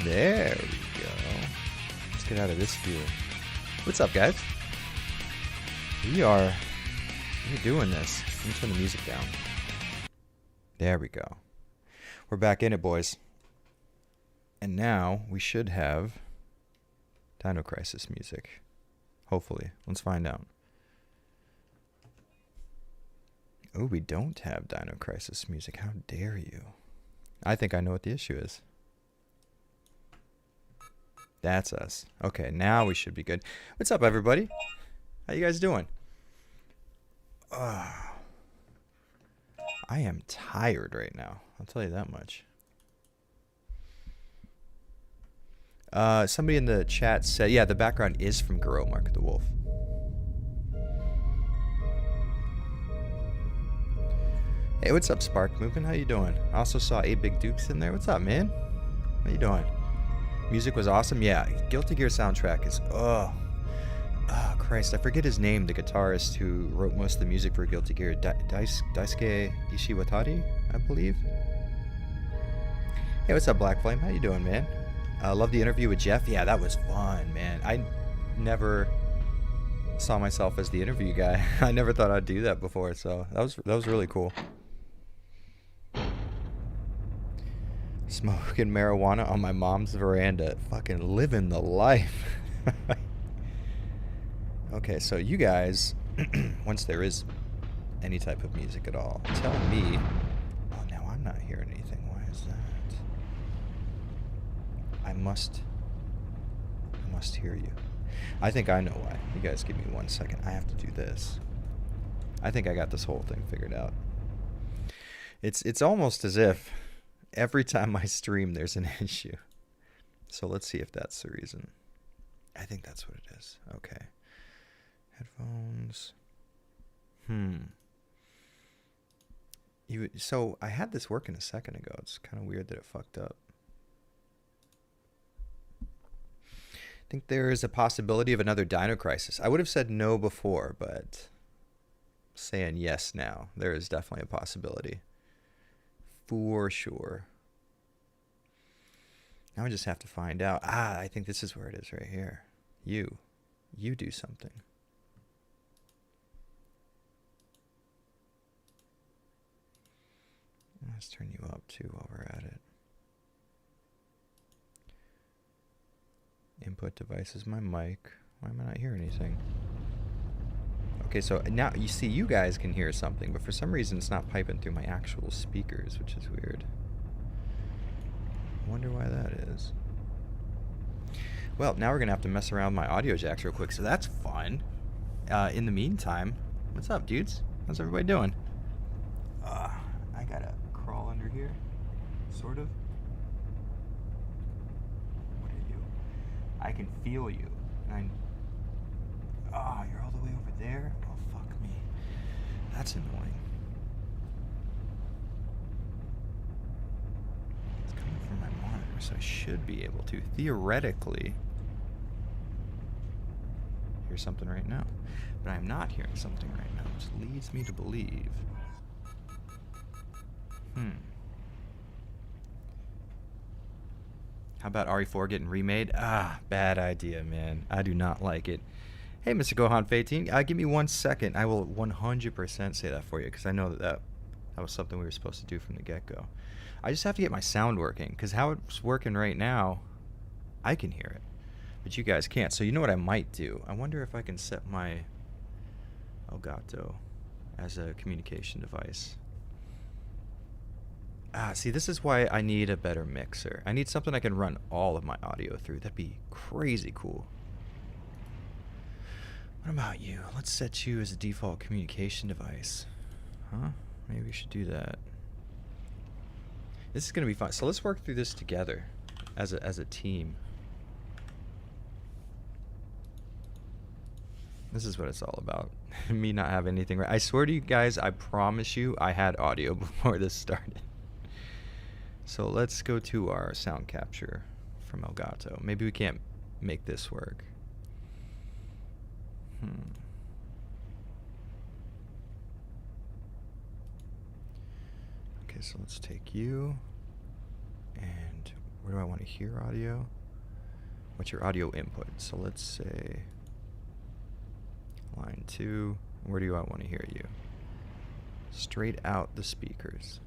There we go. Let's get out of this view. What's up, guys? We're doing this. Let me turn the music down. There we go. We're back in it, boys. And now we should have Dino Crisis music. Hopefully. Let's find out. Oh, we don't have Dino Crisis music. How dare you? I think I know what the issue is. That's us. Okay, now we should be good. What's up, everybody? How you guys doing? I am tired right now. I'll tell you that much. Somebody in the chat said, yeah, the background is from Garou Mark the Wolf. Hey, what's up, Spark Movement? How you doing? I also saw 8 Big Dukes in there. What's up, man? How you doing? Music was awesome. Yeah, Guilty Gear soundtrack is... Oh, Christ. I forget his name, the guitarist who wrote most of the music for Guilty Gear. Daisuke Ishiwatari, I believe. Hey, what's up, Black Flame? How you doing, man? Love the interview with Jeff. Yeah, that was fun, man. I never saw myself as the interview guy. I never thought I'd do that before, so that was really cool. Smoking marijuana on my mom's veranda. Fucking living the life. Okay, so you guys, once there is any type of music at all, tell me. Oh, now I'm not hearing anything. Why is that? I must hear you. I think I know why. You guys give me 1 second. I have to do this. I think I got this whole thing figured out. It's almost as if every time I stream there's an issue. So let's see if that's the reason. I think that's what it is. Okay. Headphones. So I had this working a second ago. It's kind of weird that it fucked up. I think there is a possibility of another Dino Crisis. I would have said no before, but saying yes now. There is definitely a possibility. For sure. Now I just have to find out. I think this is where it is right here. You do something. Let's turn you up too while we're at it. Input device is my mic. Why am I not hearing anything? Okay, so now you see you guys can hear something, but for some reason it's not piping through my actual speakers, which is weird. I wonder why that is. Well, now we're going to have to mess around with my audio jacks real quick, so that's fun. In the meantime, what's up, dudes? How's everybody doing? I got to crawl under here, sort of. What are you? I can feel you. You're all the way over there? Oh, fuck me. That's annoying. It's coming from my monitor, so I should be able to, theoretically, hear something right now. But I'm not hearing something right now, which leads me to believe. How about RE4 getting remade? Bad idea, man. I do not like it. Hey, Mr. Gohan Fateen, give me 1 second. I will 100% say that for you, because I know that was something we were supposed to do from the get-go. I just have to get my sound working, because how it's working right now, I can hear it, but you guys can't. So you know what I might do? I wonder if I can set my Elgato as a communication device. See, this is why I need a better mixer. I need something I can run all of my audio through. That'd be crazy cool. What about you? Let's set you as a default communication device. Huh? Maybe we should do that. This is going to be fun. So let's work through this together as a team. This is what it's all about. Me not having anything right. I swear to you guys, I promise you, I had audio before this started. So let's go to our sound capture from Elgato. Maybe we can't make this work. Okay, so let's take you and where do I want to hear audio? What's your audio input? So let's say line 2. Where do I want to hear you? Straight out the speakers.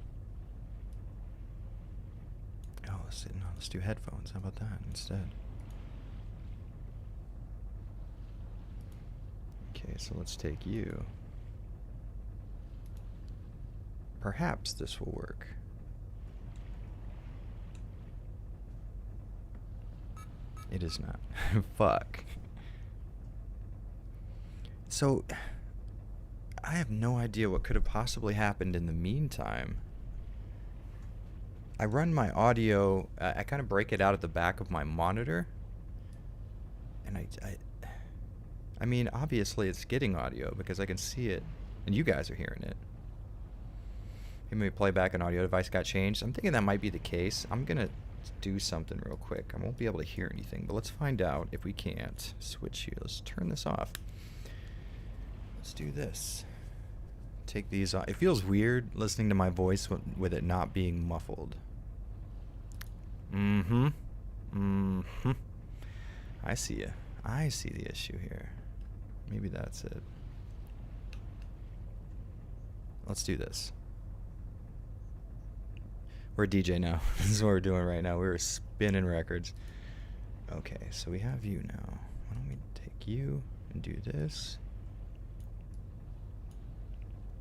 Oh, let's do headphones. How about that instead? Okay, so let's take you. Perhaps this will work. It is not. Fuck. So, I have no idea what could have possibly happened in the meantime. I run my audio, I kind of break it out at the back of my monitor. And I mean, obviously it's getting audio because I can see it, and you guys are hearing it. Maybe playback and audio device got changed. I'm thinking that might be the case. I'm gonna do something real quick. I won't be able to hear anything, but let's find out if we can't. Switch here. Let's turn this off. Let's do this. Take these off. It feels weird listening to my voice with it not being muffled. I see you. I see the issue here. Maybe that's it. Let's do this. We're a DJ now. This is what we're doing right now. We're spinning records. Okay, so we have you now. Why don't we take you and do this?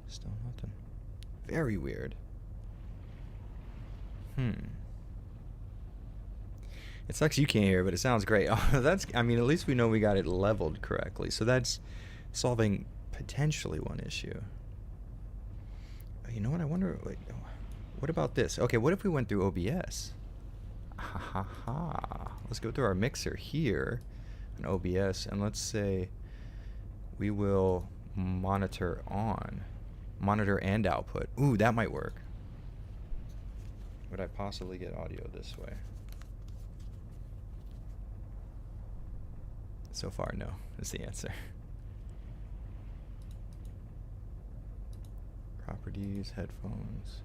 Still nothing. Very weird. It sucks you can't hear, but it sounds great. Oh, that's. I mean, at least we know we got it leveled correctly. So that's solving potentially one issue. You know what? I wonder. Wait, what about this? Okay, what if we went through OBS? Let's go through our mixer here in OBS, and let's say we will monitor and output. Ooh, that might work. Would I possibly get audio this way? So far, no, is the answer. Properties, headphones.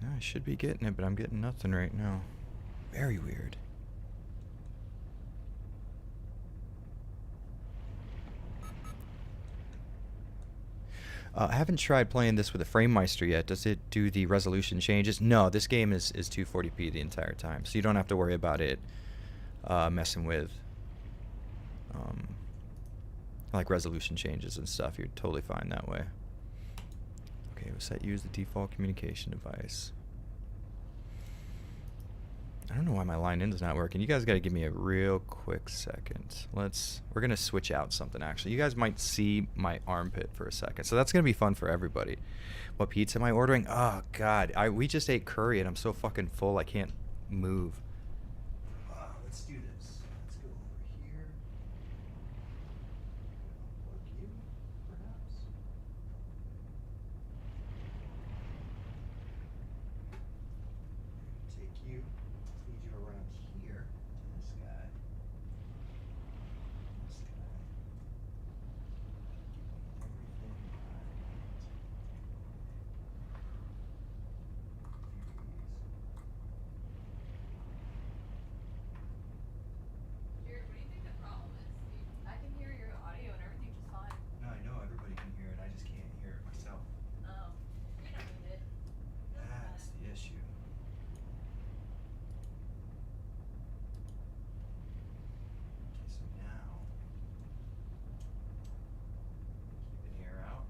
No, I should be getting it, but I'm getting nothing right now. Very weird. I haven't tried playing this with a FrameMeister yet. Does it do the resolution changes? No, this game is 240p the entire time, so you don't have to worry about it messing with like resolution changes and stuff. You're totally fine that way. Okay, we'll set you as the default communication device. I don't know why my line in is not working. You guys got to give me a real quick second. We're going to switch out something actually. You guys might see my armpit for a second. So that's going to be fun for everybody. What pizza am I ordering? Oh god, we just ate curry and I'm so fucking full I can't move. Let's do this. Let's go over here. Unplug you, perhaps. Take you. Need you around here to this guy. This guy. Everything I want. Jared, what do you think the problem is? I can hear your audio and everything just fine. No, I know everybody can hear it. I just can't hear it myself. Oh, you don't need it. That's the issue. Okay, so now keep the air out.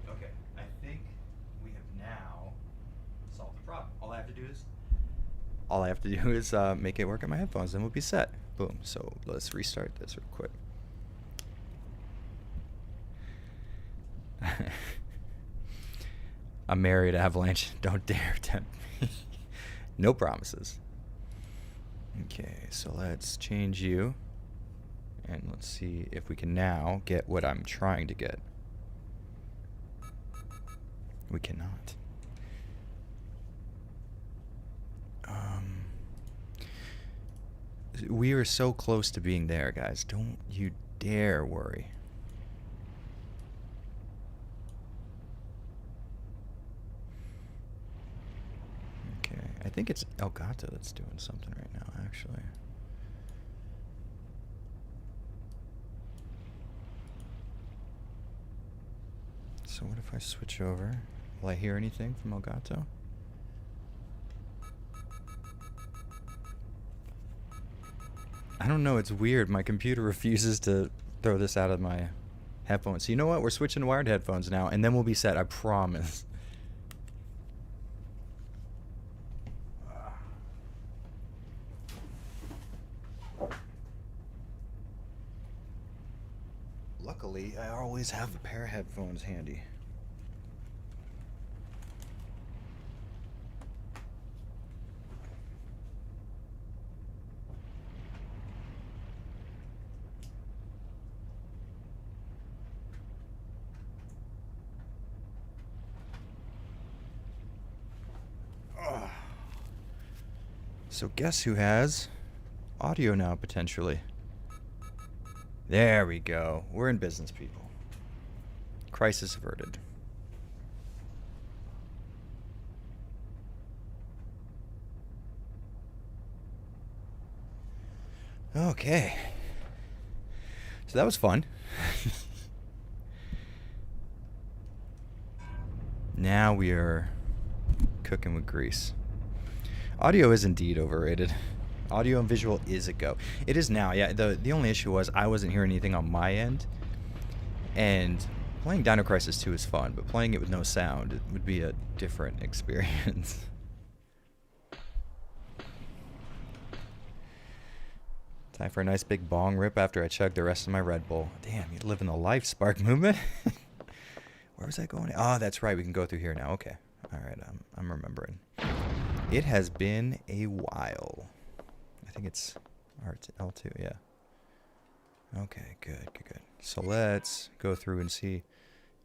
Okay, I think we have now solved the problem. All I have to do is make it work on my headphones, and we'll be set. Boom. So let's restart this real quick. I'm married, Avalanche. Don't dare tempt me. No promises. Okay, so let's change you. And let's see if we can now get what I'm trying to get. We cannot. We are so close to being there, guys. Don't you dare worry. Okay, I think it's Elgato that's doing something right now, actually. So what if I switch over? Will I hear anything from Elgato? I don't know, it's weird. My computer refuses to throw this out of my headphones. So you know what? We're switching to wired headphones now, and then we'll be set, I promise. Luckily, I always have a pair of headphones handy. So guess who has audio now, potentially? There we go. We're in business, people. Crisis averted. Okay. So that was fun. Now we are cooking with grease. Audio is indeed overrated. Audio and visual is a go. It is now, yeah. The only issue was I wasn't hearing anything on my end. And playing Dino Crisis 2 is fun, but playing it with no sound would be a different experience. Time for a nice big bong rip after I chug the rest of my Red Bull. Damn, you're living the life, Spark Movement. Where was I going? Oh, that's right. We can go through here now. Okay. All right. I'm remembering. It has been a while. I think it's L2. Yeah. Okay. Good. So let's go through and see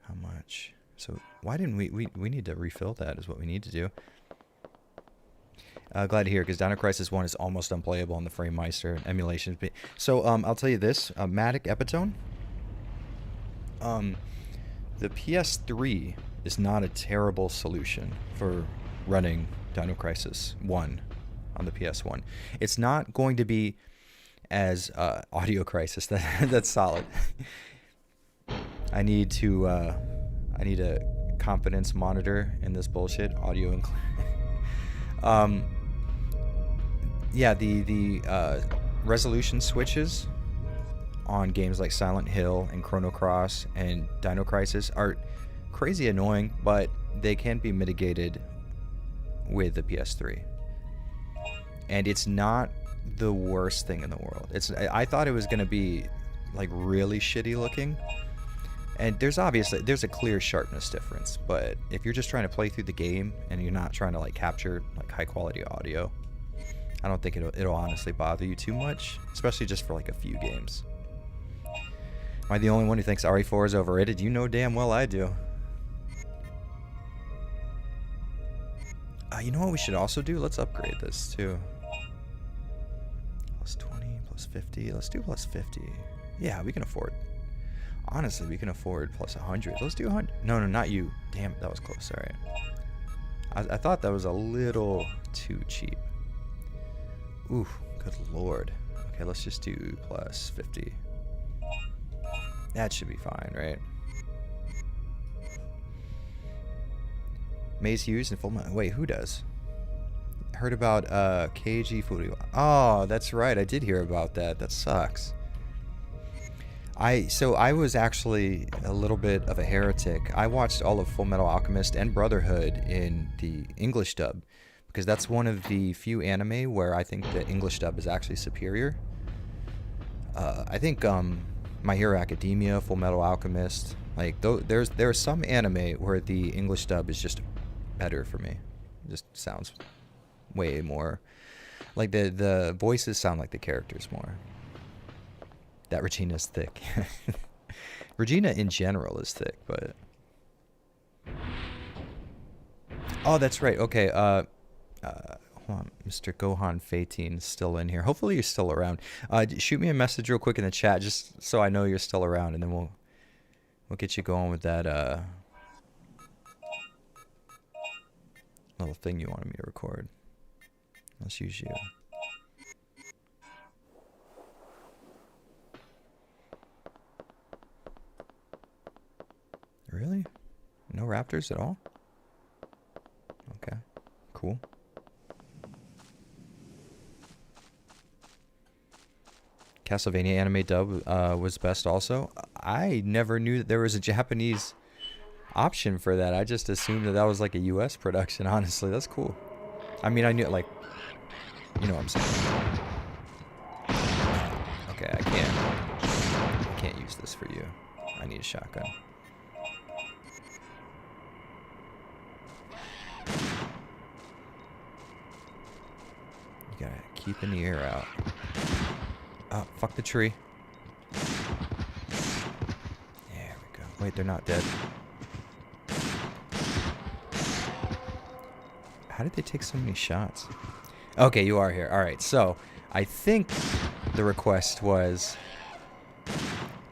how much. So why didn't we need to refill that is what we need to do. Glad to hear, because Dino Crisis 1 is almost unplayable on the FrameMeister emulations. So I'll tell you this, Matic Epitone. The PS3 is not a terrible solution for running Dino Crisis 1 on the PS1. It's not going to be as Audio Crisis. That's solid. I need a confidence monitor in this bullshit. Audio yeah, the resolution switches on games like Silent Hill and Chrono Cross and Dino Crisis are crazy annoying, but they can be mitigated with the PS3. And it's not the worst thing in the world. I thought it was going to be like really shitty looking. And there's a clear sharpness difference, but if you're just trying to play through the game and you're not trying to like capture like high quality audio, I don't think it'll honestly bother you too much, especially just for like a few games. Am I the only one who thinks RE4 is overrated? You know damn well I do. You know what we should also do? Let's upgrade this too. Plus 20, plus 50. Let's do plus 50. Yeah, we can afford. Honestly, we can afford plus 100. Let's do 100. No, not you. Damn, that was close. All right. I thought that was a little too cheap. Ooh, good lord. Okay, let's just do plus 50. That should be fine, right? Maze Hughes and Full Metal. Wait, who does? Heard about KG Furiwa. Oh, that's right. I did hear about that. That sucks. So I was actually a little bit of a heretic. I watched all of Full Metal Alchemist and Brotherhood in the English dub, because that's one of the few anime where I think the English dub is actually superior. I think My Hero Academia, Full Metal Alchemist, like there's some anime where the English dub is just better for me. It just sounds way more like the voices sound like the characters more. That Regina's thick. Regina in general is thick, but oh, that's right. Okay, hold on. Mr. Gohan Fateen is still in here. Hopefully you're still around. Shoot me a message real quick in the chat just so I know you're still around, and then we'll get you going with that little thing you wanted me to record. Let's use you. Really? No raptors at all? Okay. Cool. Castlevania anime dub was best also. I never knew that there was a Japanese option for that. I just assumed that that was like a US production, honestly. That's cool. I mean, I knew, like, you know what I'm saying. Okay, I can't use this for you. I need a shotgun. You gotta keep in the air out. Oh, fuck the tree. There we go. Wait, they're not dead. How did they take so many shots? Okay, you are here. Alright, so I think the request was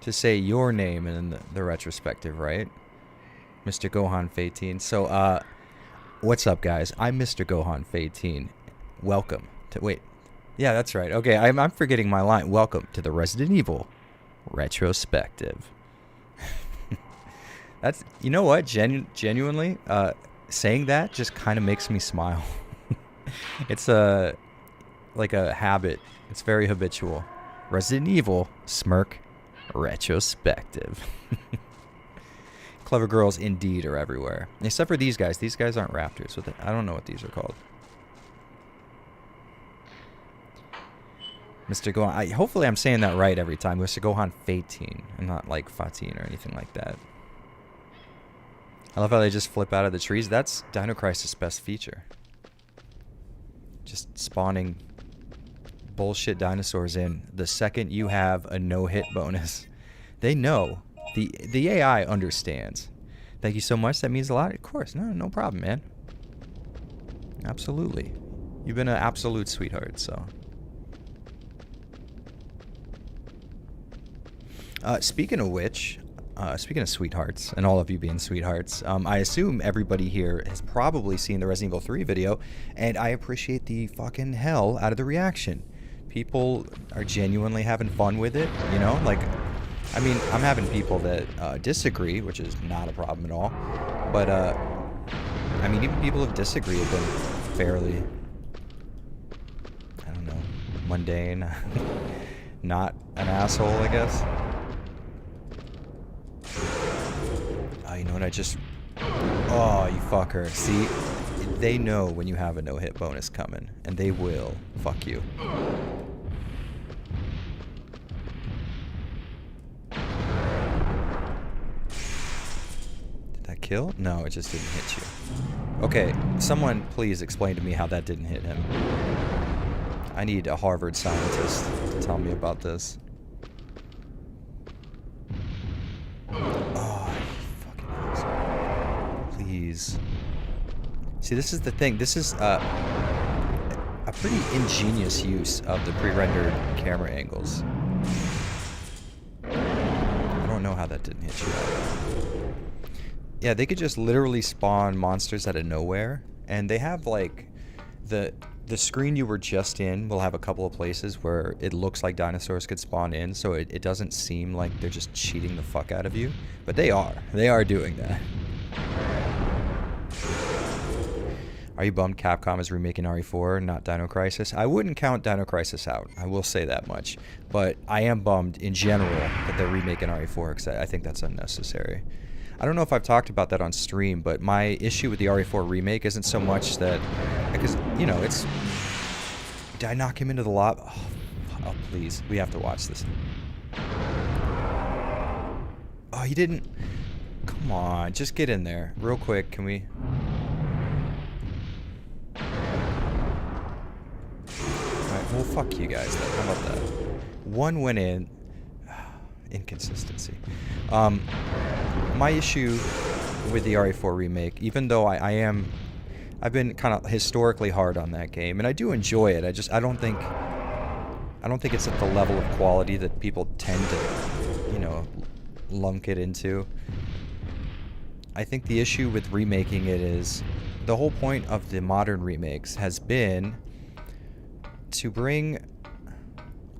to say your name in the retrospective, right? Mr. Gohan Fateen. So, what's up, guys? I'm Mr. Gohan Fateen. Welcome to... Wait. Yeah, that's right. Okay, I'm forgetting my line. Welcome to the Resident Evil retrospective. That's... You know what? Genuinely, saying that just kind of makes me smile. It's like a habit. It's very habitual. Resident Evil smirk retrospective. Clever girls indeed are everywhere. Except for these guys. These guys aren't raptors. I don't know what these are called. Mr. Gohan. Hopefully I'm saying that right every time. Mr. Gohan Fateen. And not like Fateen or anything like that. I love how they just flip out of the trees. That's Dino Crisis' best feature. Just spawning bullshit dinosaurs in the second you have a no-hit bonus. They know. The AI understands. Thank you so much. That means a lot. Of course. No problem, man. Absolutely. You've been an absolute sweetheart, so. Speaking of which, speaking of sweethearts, and all of you being sweethearts, I assume everybody here has probably seen the Resident Evil 3 video, and I appreciate the fucking hell out of the reaction. People are genuinely having fun with it, you know? Like, I mean, I'm having people that disagree, which is not a problem at all, but, I mean, even people who disagree have been fairly, I don't know, mundane, not an asshole, I guess. Oh, you know what I just... Oh, you fucker. See? They know when you have a no-hit bonus coming, and they will fuck you. Did that kill? No, it just didn't hit you. Okay, someone please explain to me how that didn't hit him. I need a Harvard scientist to tell me about this. See, this is the thing. This is a pretty ingenious use of the pre-rendered camera angles. I don't know how that didn't hit you. Yeah, they could just literally spawn monsters out of nowhere, and they have like the screen you were just in will have a couple of places where it looks like dinosaurs could spawn in, so it doesn't seem like they're just cheating the fuck out of you, but they are doing that. Are you bummed Capcom is remaking RE4, not Dino Crisis? I wouldn't count Dino Crisis out, I will say that much. But I am bummed in general that they're remaking RE4 because I think that's unnecessary. I don't know if I've talked about that on stream, but my issue with the RE4 remake isn't so much that... Because, you know, it's... Did I knock him into the lobby? Oh, please. We have to watch this. Oh, you didn't... Come on, just get in there. Real quick, can we... Well, fuck you guys then. How about that? One went in. Inconsistency. My issue with the RE4 remake, even though I I've been kind of historically hard on that game, and I do enjoy it. I don't think it's at the level of quality that people tend to, lunk it into. I think the issue with remaking it is the whole point of the modern remakes has been to bring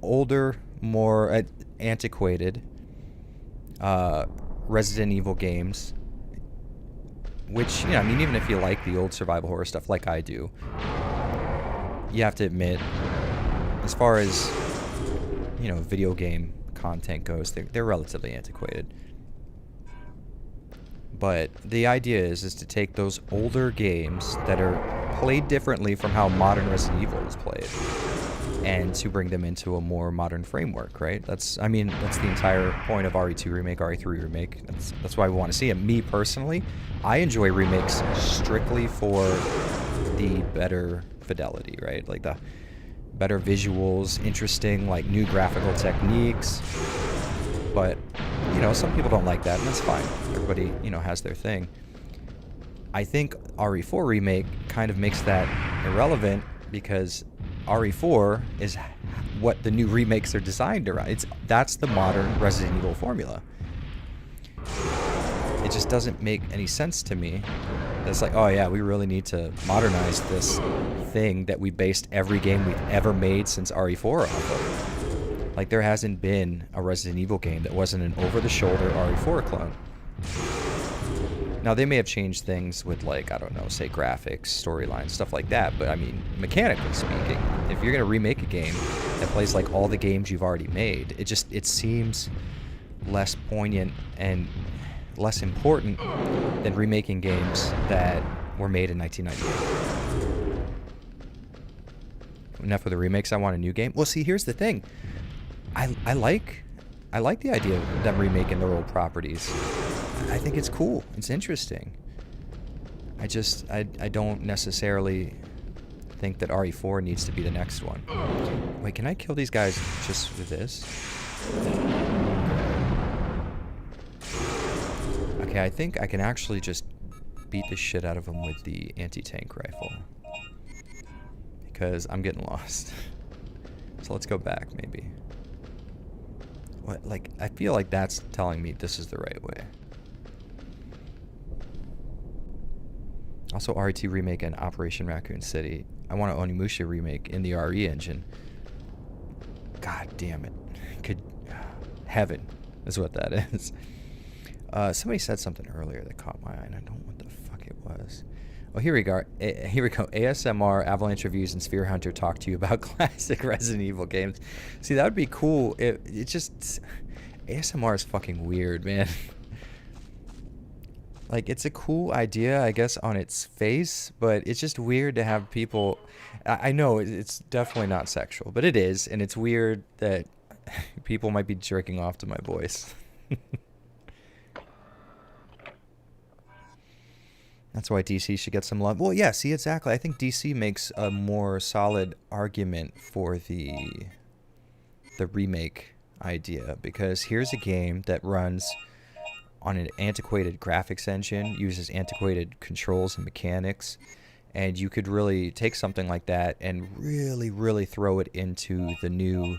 older, more antiquated Resident Evil games, which, even if you like the old survival horror stuff like I do, you have to admit, as far as, video game content goes, they're relatively antiquated. But the idea is to take those older games that are played differently from how modern Resident Evil is played, and to bring them into a more modern framework, right? That's the entire point of RE2 remake, RE3 remake. That's why we want to see it. Me personally, I enjoy remakes strictly for the better fidelity, right? Like the better visuals, interesting, like new graphical techniques. But, some people don't like that, and that's fine. Everybody, has their thing. I think RE4 remake kind of makes that irrelevant, because RE4 is what the new remakes are designed around. That's the modern Resident Evil formula. It just doesn't make any sense to me. It's like, oh yeah, we really need to modernize this thing that we based every game we've ever made since RE4 off of. Like, there hasn't been a Resident Evil game that wasn't an over-the-shoulder RE4 clone. Now, they may have changed things with, like, I don't know, say graphics, storylines, stuff like that, but, mechanically speaking, if you're going to remake a game that plays like all the games you've already made, it seems less poignant and less important than remaking games that were made in 1998. Enough with the remakes, I want a new game. Well, see, here's the thing. I like the idea of them remaking their old properties. I think it's cool. It's interesting. I don't necessarily think that RE4 needs to be the next one. Wait, can I kill these guys just with this? Okay, I think I can actually just beat the shit out of them with the anti-tank rifle. Because I'm getting lost. So let's go back, maybe. What, like, I feel like that's telling me this is the right way. Also, RE2 remake and Operation Raccoon City. I want an Onimusha remake in the RE engine. God damn it. Heaven is what that is. Somebody said something earlier that caught my eye, and I don't know what the fuck it was. Oh, here we go. Here we go. ASMR, Avalanche Reviews, and Sphere Hunter talk to you about classic Resident Evil games. See, that would be cool. It just... ASMR is fucking weird, man. Like, it's a cool idea, I guess, on its face, but it's just weird to have people... I know it's definitely not sexual, but it is, and it's weird that people might be jerking off to my voice. That's why DC should get some love. Well, yeah, see, exactly. I think DC makes a more solid argument for the remake idea, because here's a game that runs on an antiquated graphics engine, uses antiquated controls and mechanics, and you could really take something like that and really, really throw it into the new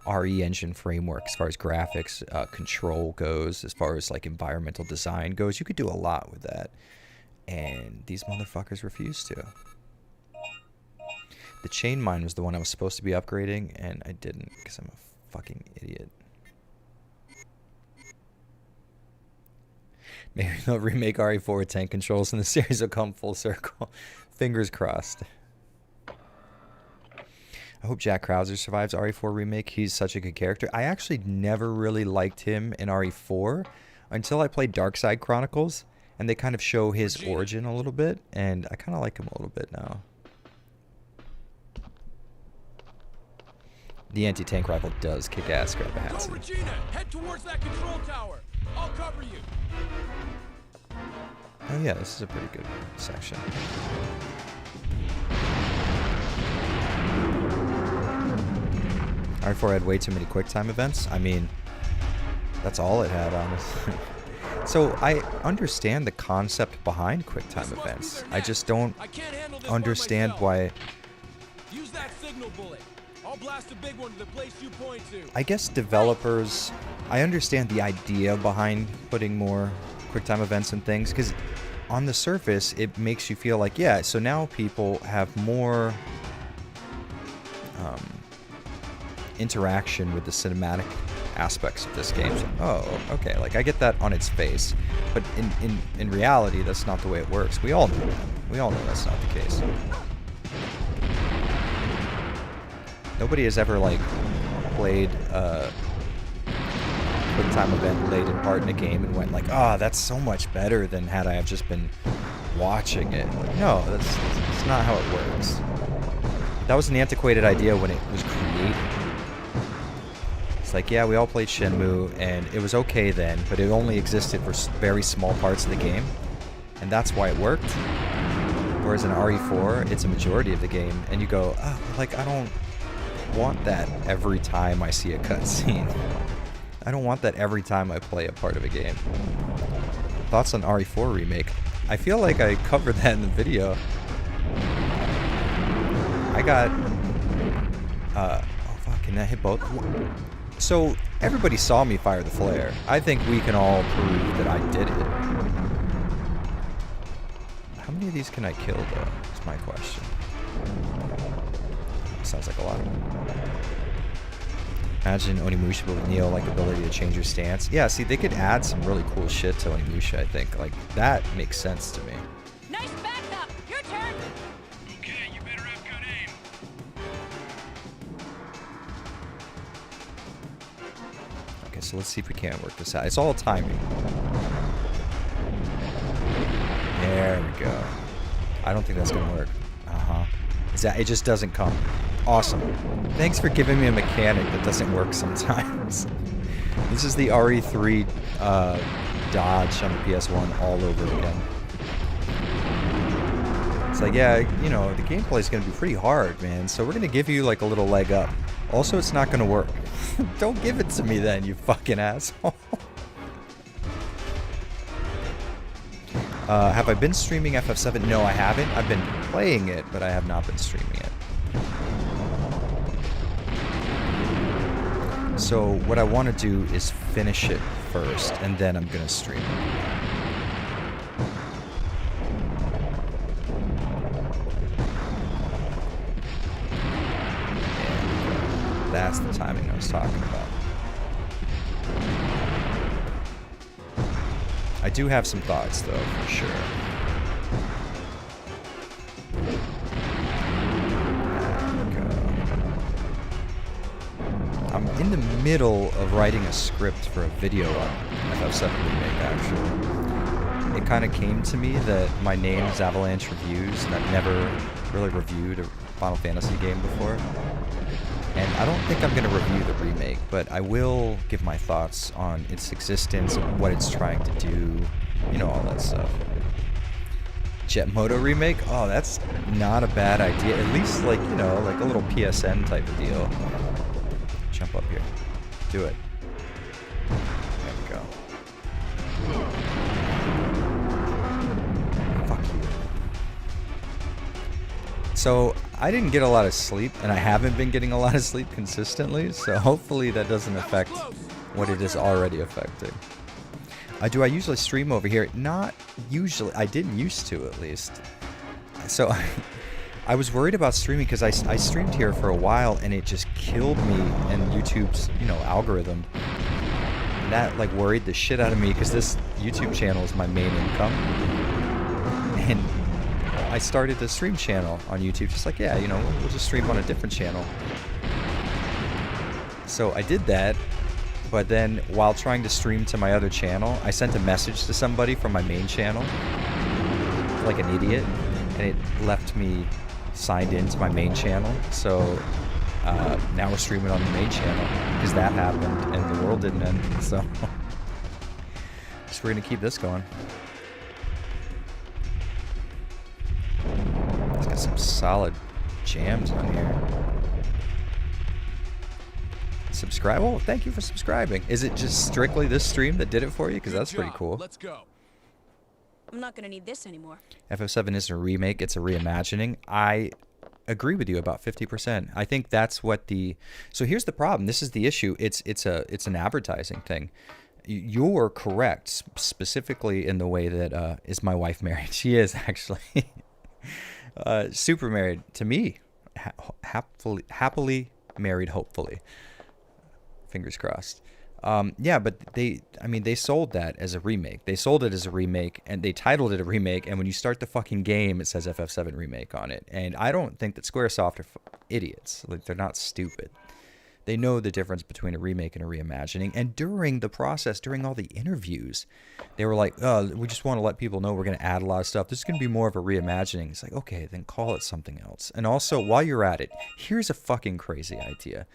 RE engine framework as far as graphics, control goes, as far as like environmental design goes. You could do a lot with that. And these motherfuckers refuse to. The chain mine was the one I was supposed to be upgrading, and I didn't because I'm a fucking idiot. Maybe they'll remake RE4 with tank controls and the series will come full circle. Fingers crossed. I hope Jack Krauser survives RE4 remake. He's such a good character. I actually never really liked him in RE4 until I played Darkside Chronicles. And they kind of show his origin a little bit, and I kind of like him a little bit now. The anti-tank rifle does kick ass, Scrapahassy. Go, Regina! Head towards that control tower! I'll cover you! Oh yeah, this is a pretty good section. RE4 had way too many QuickTime events. I mean, that's all it had, honestly. So I understand the concept behind QuickTime This must be events. their I nest. just don't I can't handle this one understand myself. why. Use that signal bullet. I'll blast a big one to the place you point to. I guess developers, I understand the idea behind putting more QuickTime events and things, because on the surface, it makes you feel like, yeah, so now people have more interaction with the cinematic aspects of this game. So, oh, okay, like I get that on its face, but in reality, that's not the way it works. We all know that. We all know that's not the case. Nobody has ever, like, played a QuickTime event late in part in a game and went like, oh, that's so much better than had I have just been watching it. No, that's not how it works. That was an antiquated idea when it was created. It's like, yeah, we all played Shenmue, and it was okay then, but it only existed for very small parts of the game, and that's why it worked. Whereas in RE4, it's a majority of the game, and you go, oh, like, I don't want that every time I see a cutscene. I don't want that every time I play a part of a game. Thoughts on RE4 Remake? I feel like I covered that in the video. I got... oh, fuck, can that hit both? So, everybody saw me fire the flare. I think we can all prove that I did it. How many of these can I kill, though? Is my question. Sounds like a lot of them. Imagine Onimusha with Neo-like ability to change your stance. Yeah, see, they could add some really cool shit to Onimusha, I think. Like, that makes sense to me. Nice backup. Your turn. Okay, you better have good aim. Okay, so let's see if we can work this out. It's all timing. There we go. I don't think that's gonna work. It just doesn't come. Awesome. Thanks for giving me a mechanic that doesn't work sometimes. This is the RE3 dodge on the PS1 all over again. It's like, yeah, you know, the gameplay is going to be pretty hard, man, so we're going to give you, like, a little leg up. Also, it's not going to work. Don't give it to me then, you fucking asshole. Have I been streaming FF7? No, I haven't. I've been playing it, but I have not been streaming it. So what I want to do is finish it first, and then I'm going to stream it. And that's the timing I was talking about. I do have some thoughts, though, for sure. I'm in the middle of writing a script for a video on FF7 Remake, actually. It kind of came to me that my name is Avalanche Reviews, and I've never really reviewed a Final Fantasy game before. And I don't think I'm going to review the remake, but I will give my thoughts on its existence, what it's trying to do, you know, all that stuff. Jet Moto remake? Oh, that's not a bad idea. At least, like, you know, like a little PSN type of deal. Jump up here. Do it. There we go. Fuck you. So, I didn't get a lot of sleep, and I haven't been getting a lot of sleep consistently, so hopefully that doesn't affect what it is already affecting. Do I usually stream over here? Not usually. I didn't used to, at least. So, I was worried about streaming because I streamed here for a while, and it just killed me and YouTube's, you know, algorithm. And that, like, worried the shit out of me because this YouTube channel is my main income. And I started the stream channel on YouTube, just like, yeah, you know, we'll just stream on a different channel. So I did that, but then while trying to stream to my other channel, I sent a message to somebody from my main channel, like an idiot, and it left me signed into my main channel. So now we're streaming on the main channel because that happened and the world didn't end. So we're gonna keep this going. It's got some solid jams on here. Subscribe. Oh, thank you for subscribing. Is it just strictly this stream that did it for you? Because Good that's pretty job. cool. Let's go. I'm not gonna need this anymore. FF7 isn't a remake, it's a reimagining. I agree with you about 50%. I think that's what the... So here's the problem. This is the issue. It's an advertising thing. You're correct, specifically in the way that... is my wife married? She is, actually. Super married to me. Happily married, hopefully. Fingers crossed. Yeah, but they sold that as a remake. They sold it as a remake, and they titled it a remake, and when you start the fucking game, it says FF7 Remake on it. And I don't think that Squaresoft are idiots. Like, they're not stupid. They know the difference between a remake and a reimagining. And during the process, during all the interviews, they were like, oh, we just want to let people know we're going to add a lot of stuff. This is going to be more of a reimagining. It's like, okay, then call it something else. And also, while you're at it, here's a fucking crazy idea.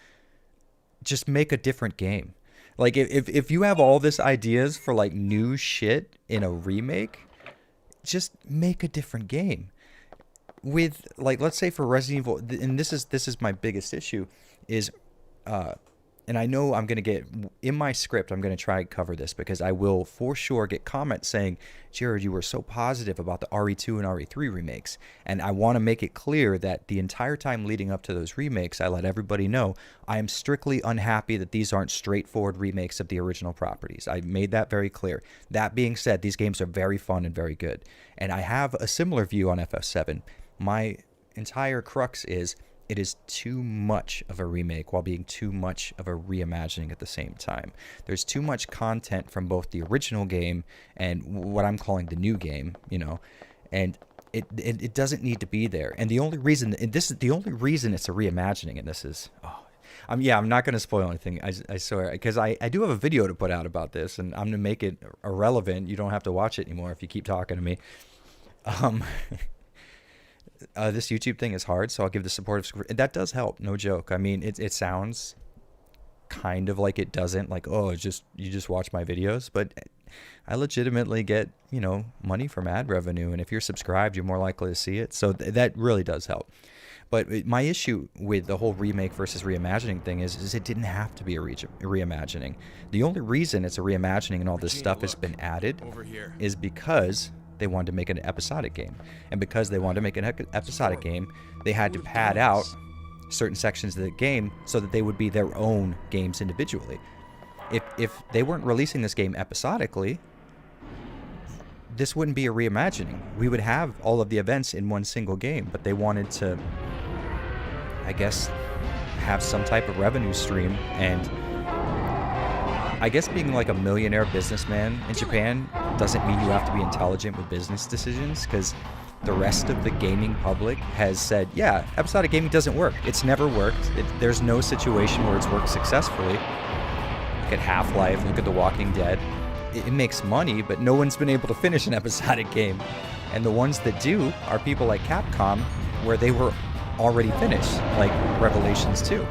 Just make a different game. Like, if you have all this ideas for, like, new shit in a remake, just make a different game. With, like, let's say for Resident Evil, and this is my biggest issue, is, and I know I'm going to get, in my script, I'm going to try and cover this, because I will for sure get comments saying, Jared, you were so positive about the RE2 and RE3 remakes. And I want to make it clear that the entire time leading up to those remakes, I let everybody know I am strictly unhappy that these aren't straightforward remakes of the original properties. I made that very clear. That being said, these games are very fun and very good. And I have a similar view on FF7. My entire crux is, it is too much of a remake while being too much of a reimagining at the same time. There's too much content from both the original game and what I'm calling the new game, you know, and it doesn't need to be there. And the only reason, and this is the only reason it's a reimagining, and this is, I'm not going to spoil anything, I swear, because I do have a video to put out about this, and I'm going to make it irrelevant. You don't have to watch it anymore if you keep talking to me. This YouTube thing is hard, so I'll give the support of... That does help, no joke. I mean, it sounds kind of like it doesn't, like, oh, you just watch my videos, but I legitimately get, you know, money from ad revenue, and if you're subscribed, you're more likely to see it, so that really does help. But my issue with the whole remake versus reimagining thing is it didn't have to be a reimagining. The only reason it's a reimagining and all this stuff has been added is because they wanted to make an episodic game. And because they wanted to make an episodic game, they had to pad out certain sections of the game so that they would be their own games individually. If they weren't releasing this game episodically, this wouldn't be a reimagining. We would have all of the events in one single game, but they wanted to, I guess, have some type of revenue stream. And I guess being like a millionaire businessman in Japan doesn't mean you have to be intelligent with business decisions, because the rest of the gaming public has said, yeah, episodic gaming doesn't work. It's never worked. There's no situation where it's worked successfully. Look at Half-Life, look at The Walking Dead. It makes money, but no one's been able to finish an episodic game. And the ones that do are people like Capcom, where they were already finished, like Revelations 2.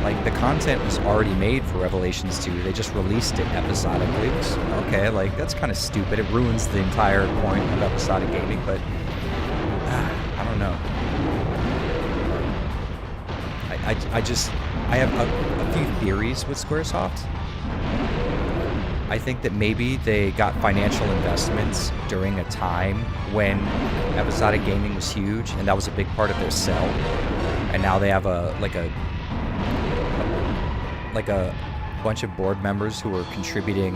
Like, the content was already made for Revelations 2. They just released it episodically. Okay, like, that's kind of stupid. It ruins the entire point of episodic gaming, but I don't know. I have a few theories with Squaresoft. I think that maybe they got financial investments during a time when episodic gaming was huge, and that was a big part of their sell. And now they have a bunch of board members who are contributing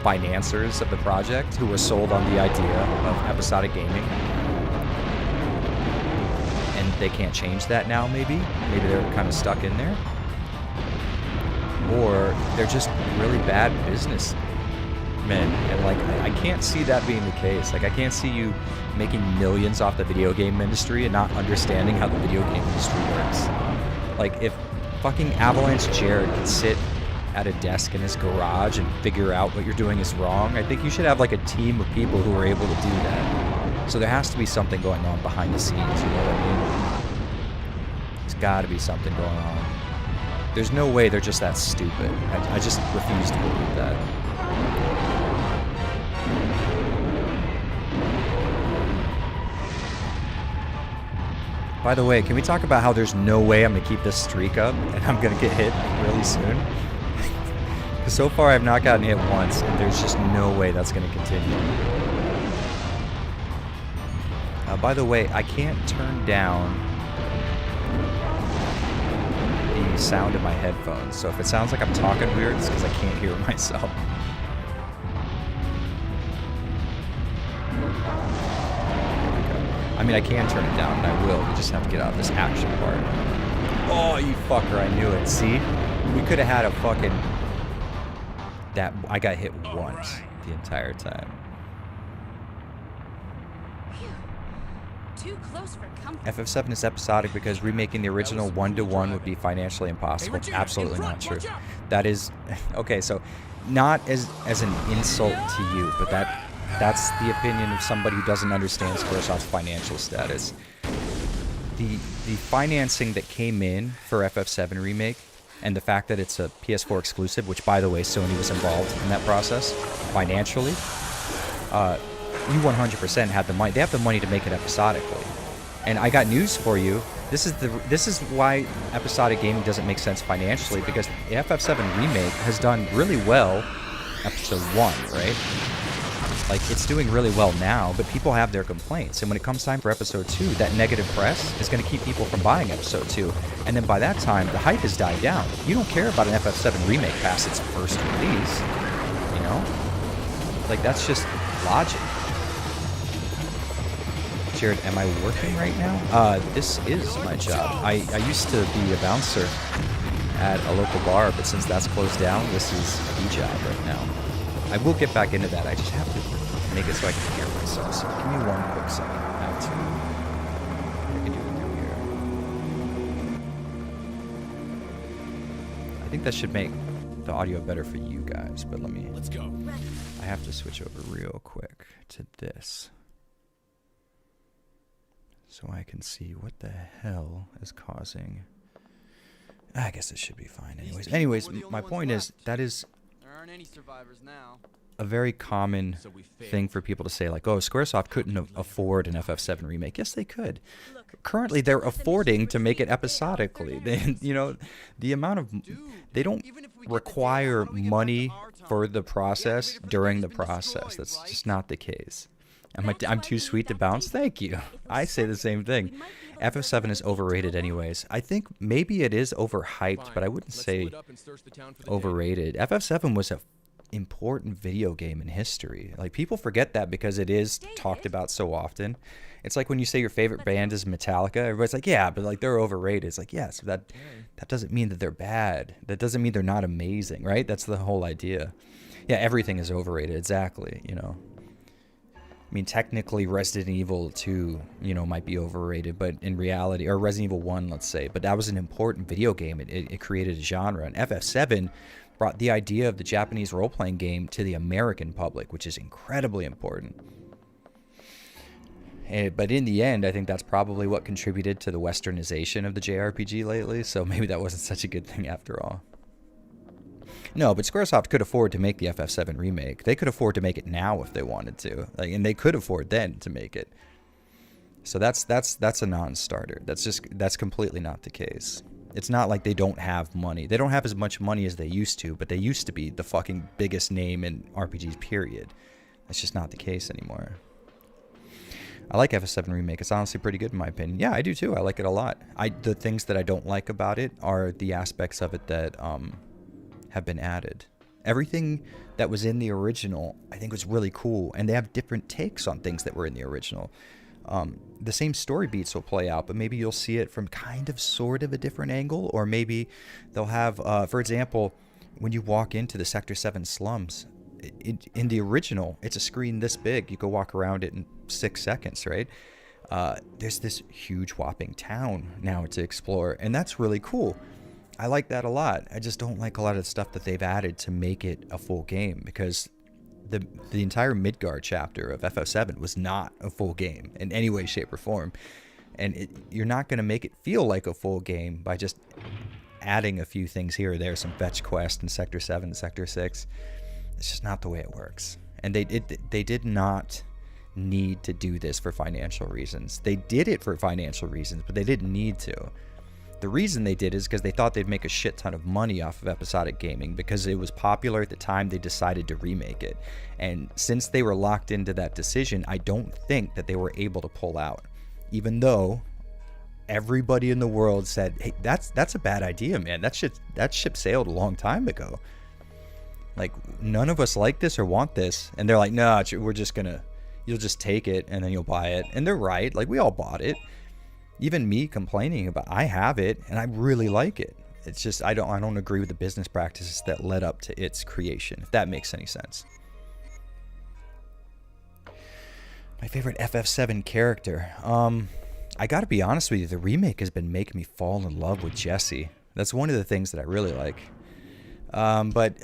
financiers of the project who were sold on the idea of episodic gaming. And they can't change that now, maybe. Maybe they're kind of stuck in there. Or they're just really bad businessmen. And, like, I can't see that being the case. Like, I can't see you making millions off the video game industry and not understanding how the video game industry works. Like, if fucking Avalanche Jared could sit at a desk in his garage and figure out what you're doing is wrong, I think you should have, like, a team of people who are able to do that. So there has to be something going on behind the scenes, you know what I mean? There's got to be something going on. There's no way they're just that stupid. I just refuse to believe that. By the way, can we talk about how there's no way I'm going to keep this streak up and I'm going to get hit really soon? Because so far I've not gotten hit once, and there's just no way that's going to continue. By the way, I can't turn down the sound of my headphones, so if it sounds like I'm talking weird, it's because I can't hear myself. I mean, I can turn it down, and I will. We just have to get out of this action part. Oh, you fucker, I knew it. See? We could have had a fucking... That I got hit once the entire time. Too close for comfort. FF7 is episodic because remaking the original 1-to-1 would be financially impossible. Absolutely not true. That is... Okay, so not as an insult to you, but that's the opinion of somebody who doesn't understand Squaresoft's financial status. The financing that came in for FF7 Remake, and the fact that it's a PS4 exclusive, which, by the way, Sony was involved in that process financially, you 100% had the money. They have the money to make it episodically. And I got news for you. This is why episodic gaming doesn't make sense financially, because the FF7 Remake has done really well episode 1, right? Like, it's doing really well now, but people have their complaints. And when it comes time for episode 2, that negative press is going to keep people from buying episode 2. And then by that time, the hype has died down. You don't care about an FF7 remake past its first release. You know? Like, that's just logic. Jared, am I working right now? This is my job. I used to be a bouncer at a local bar, but since that's closed down, this is the job right now. I will get back into that. I just have to make it so I can hear myself. So give me one quick second. I have to. I can do it through here. I think that should make the audio better for you guys, but let me... Let's go. I have to switch over real quick to this, so I can see what the hell is causing... I guess it should be fine anyways. My point is, that is... There aren't any survivors now. A very common thing for people to say, like, oh, Squaresoft couldn't afford an FF7 remake. Yes, they could. Currently, they're affording to make it episodically. They, you know, the amount of... They don't require money for the process during the process. That's just not the case. I'm too sweet to bounce? Thank you. I say the same thing. FF7 is overrated anyways. I think maybe it is overhyped, but I wouldn't say overrated. FF7 was an important video game in history. Like, people forget that because it is talked about so often. It's like when you say your favorite band is Metallica, everybody's like, yeah, but like they're overrated. It's like, yeah, so that doesn't mean that they're bad. That doesn't mean they're not amazing, right? That's the whole idea. Yeah, everything is overrated, exactly, you know. I mean, technically, Resident Evil 2, you know, might be overrated, but in reality, or Resident Evil 1, let's say, but that was an important video game. It created a genre, and FF7 brought the idea of the Japanese role-playing game to the American public, which is incredibly important. But in the end, I think that's probably what contributed to the westernization of the JRPG lately, so maybe that wasn't such a good thing after all. No, but Squaresoft could afford to make the FF7 remake. They could afford to make it now if they wanted to, like, and they could afford then to make it. So that's a non-starter. That's completely not the case. It's not like they don't have money. They don't have as much money as they used to, but they used to be the fucking biggest name in RPGs, period. That's just not the case anymore. I like FF7 Remake. It's honestly pretty good in my opinion. Yeah, I do too. I like it a lot. The things that I don't like about it are the aspects of it that have been added. Everything that was in the original, I think, was really cool, and they have different takes on things that were in the original. The same story beats will play out, but maybe you'll see it from kind of sort of a different angle, or maybe they'll have, for example, when you walk into the Sector 7 slums, in the original, it's a screen this big. You go walk around it in 6 seconds, right? There's this huge whopping town now to explore, and that's really cool. I like that a lot. I just don't like a lot of the stuff that they've added to make it a full game, because the entire Midgard chapter of FF7 was not a full game in any way, shape, or form. And you're not going to make it feel like a full game by just adding a few things here or there, some fetch quest in Sector 7, Sector 6. It's just not the way it works. And they did not need to do this for financial reasons. They did it for financial reasons, but they didn't need to. The reason they did is because they thought they'd make a shit ton of money off of episodic gaming because it was popular at the time they decided to remake it. And since they were locked into that decision, I don't think that they were able to pull out. Even though everybody in the world said, hey, that's a bad idea, man. That ship sailed a long time ago. Like, none of us like this or want this. And they're like, no, we're just gonna, you'll just take it and then you'll buy it. And they're right. Like, we all bought it. Even me complaining about, I have it and I really like it. It's just I don't agree with the business practices that led up to its creation, if that makes any sense. My favorite FF7 character. I gotta be honest with you, the remake has been making me fall in love with Jesse. That's one of the things that I really like. But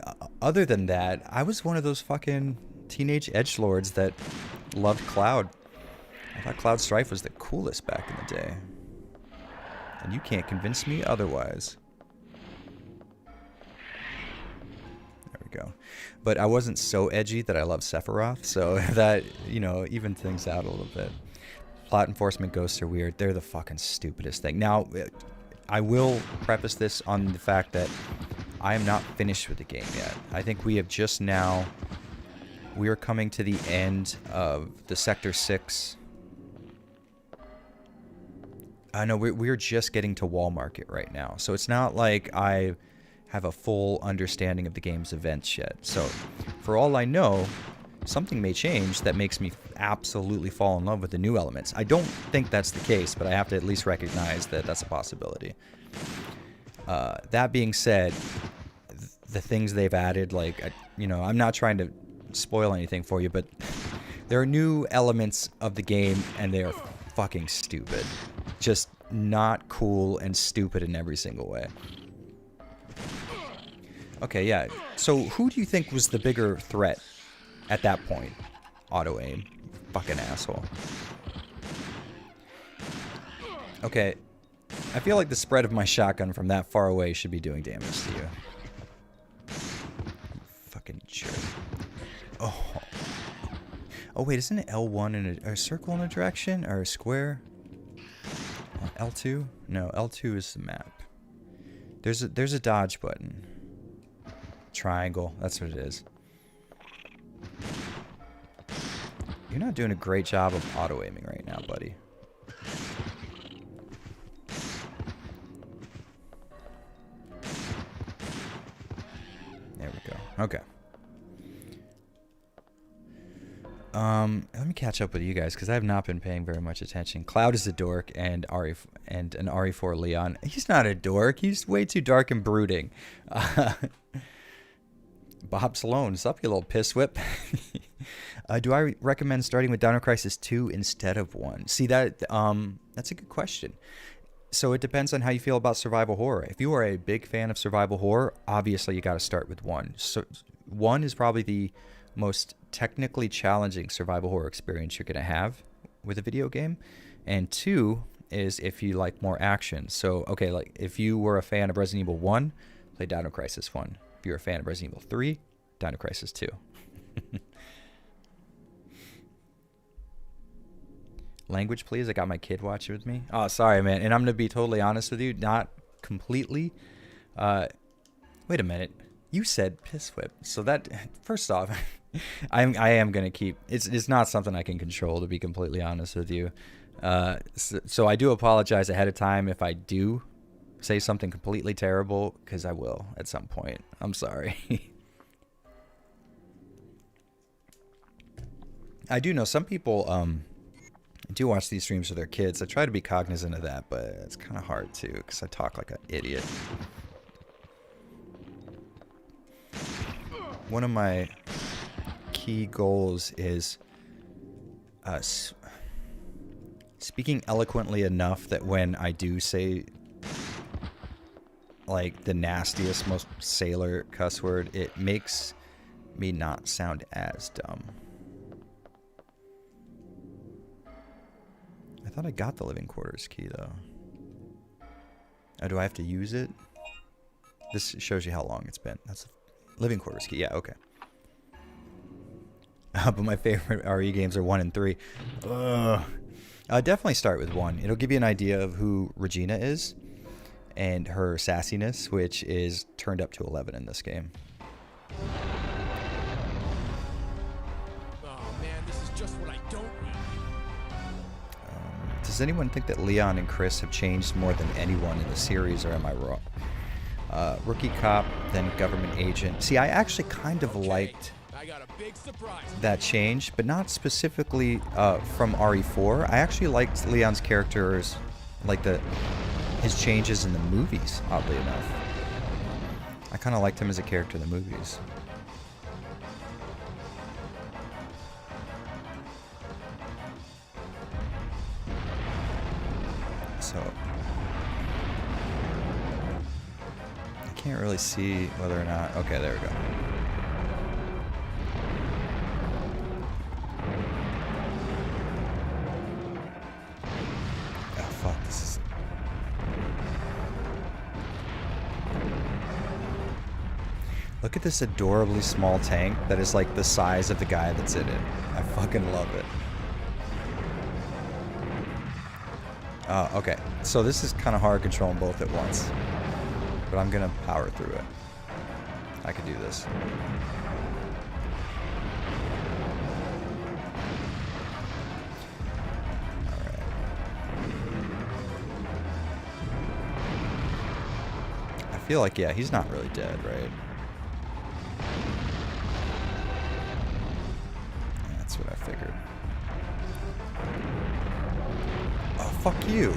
other than that, I was one of those fucking teenage edgelords that loved Cloud. I thought Cloud Strife was the coolest back in the day. And you can't convince me otherwise. There we go. But I wasn't so edgy that I loved Sephiroth, so that, you know, evened things out a little bit. Plot enforcement ghosts are weird. They're the fucking stupidest thing. Now, I will preface this on the fact that I am not finished with the game yet. I think we have just now... We are coming to the end of the Sector 6... I know we're just getting to Wall Market right now, so it's not like I have a full understanding of the game's events yet. So, for all I know, something may change that makes me absolutely fall in love with the new elements. I don't think that's the case, but I have to at least recognize that that's a possibility. That being said, the things they've added, like, you know, I'm not trying to spoil anything for you, but there are new elements of the game, and they are fucking stupid. Just not cool and stupid in every single way. Okay, yeah. So who do you think was the bigger threat at that point? Auto aim. Fucking asshole. Okay. I feel like the spread of my shotgun from that far away should be doing damage to you. Fucking jerk. Oh. Oh wait, isn't it L1 in a circle in a direction? Or a square? L2? No, L2 is the map. There's a dodge button. Triangle, that's what it is. You're not doing a great job of auto-aiming right now, buddy. There we go. Okay. Let me catch up with you guys because I have not been paying very much attention. Cloud is a dork, and an RE4 Leon. He's not a dork. He's way too dark and brooding. Bob Sloan, what's up, you little piss whip? Do I recommend starting with Dino Crisis 2 instead of 1? See, that's a good question. So it depends on how you feel about survival horror. If you are a big fan of survival horror, obviously you got to start with 1. So 1 is probably the most technically challenging survival horror experience you're going to have with a video game. And 2 is if you like more action. So, okay, like if you were a fan of Resident Evil 1, play Dino Crisis 1. If you're a fan of Resident Evil 3, Dino Crisis 2. Language, please. I got my kid watching with me. Oh, sorry, man. And I'm going to be totally honest with you. Not completely. Wait a minute. You said piss whip. So that, first off, I am going to keep... It's not something I can control, to be completely honest with you. So I do apologize ahead of time if I do say something completely terrible, because I will at some point. I'm sorry. I do know some people do watch these streams with their kids. I try to be cognizant of that, but it's kind of hard too, because I talk like an idiot. One of my key goals is speaking eloquently enough that when I do say like the nastiest, most sailor cuss word, it makes me not sound as dumb. I thought I got the living quarters key though. Oh, do I have to use it? This shows you how long it's been. That's a living quarters key. Yeah, okay. but my favorite RE games are 1 and 3. Ugh. Definitely start with 1. It'll give you an idea of who Regina is and her sassiness, which is turned up to 11 in this game. Oh man, this is just what I don't need. Does anyone think that Leon and Chris have changed more than anyone in the series, or am I wrong? Rookie cop, then government agent. See, I actually kind of liked I got a big surprise. that change, but not specifically from RE4. I actually liked Leon's characters, like his changes in the movies, oddly enough. I kind of liked him as a character in the movies. So I can't really see whether or not. Okay, there we go. Oh fuck, this is. Look at this adorably small tank that is like the size of the guy that's in it. I fucking love it. Okay, so this is kind of hard controlling both at once, but I'm gonna power through it. I can do this. Alright. I feel like, yeah, he's not really dead, right? That's what I figured. Oh, fuck you.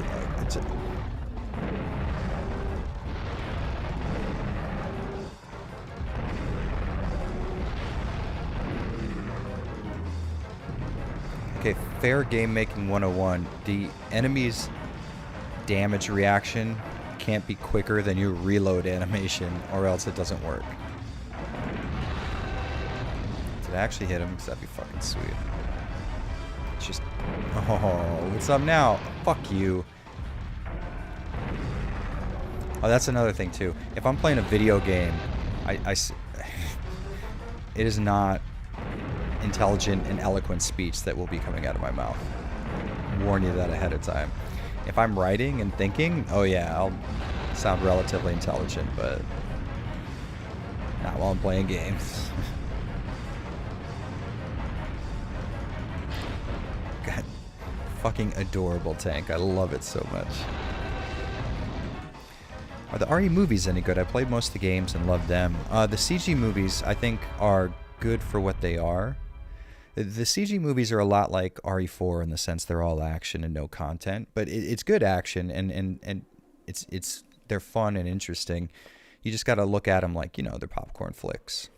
Okay, fair game making 101. The enemy's damage reaction can't be quicker than your reload animation, or else it doesn't work. Did I actually hit him? Because that'd be fucking sweet. It's just... Oh, what's up now? Fuck you. Oh, that's another thing, too. If I'm playing a video game, it is not intelligent and eloquent speech that will be coming out of my mouth. Warn you that ahead of time. If I'm writing and thinking, oh yeah, I'll sound relatively intelligent, but not while I'm playing games. God, fucking adorable tank. I love it so much. Are the RE movies any good? I played most of the games and loved them. The CG movies, I think, are good for what they are. The CG movies are a lot like RE4 in the sense they're all action and no content, but it's good action and they're fun and interesting. You just got to look at them like, you know, they're popcorn flicks.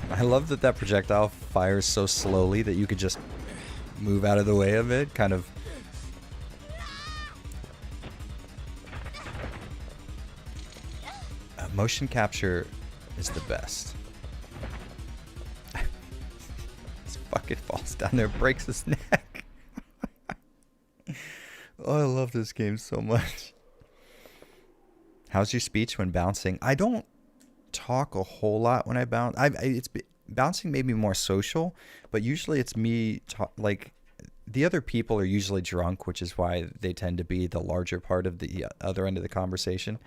I love that projectile fires so slowly that you could just move out of the way of it, kind of. Motion capture is the best. This fucking falls down there, breaks his neck. Oh, I love this game so much. How's your speech when bouncing? I don't talk a whole lot when I bounce. Bouncing made me more social, but usually it's me like the other people are usually drunk, which is why they tend to be the larger part of the other end of the conversation.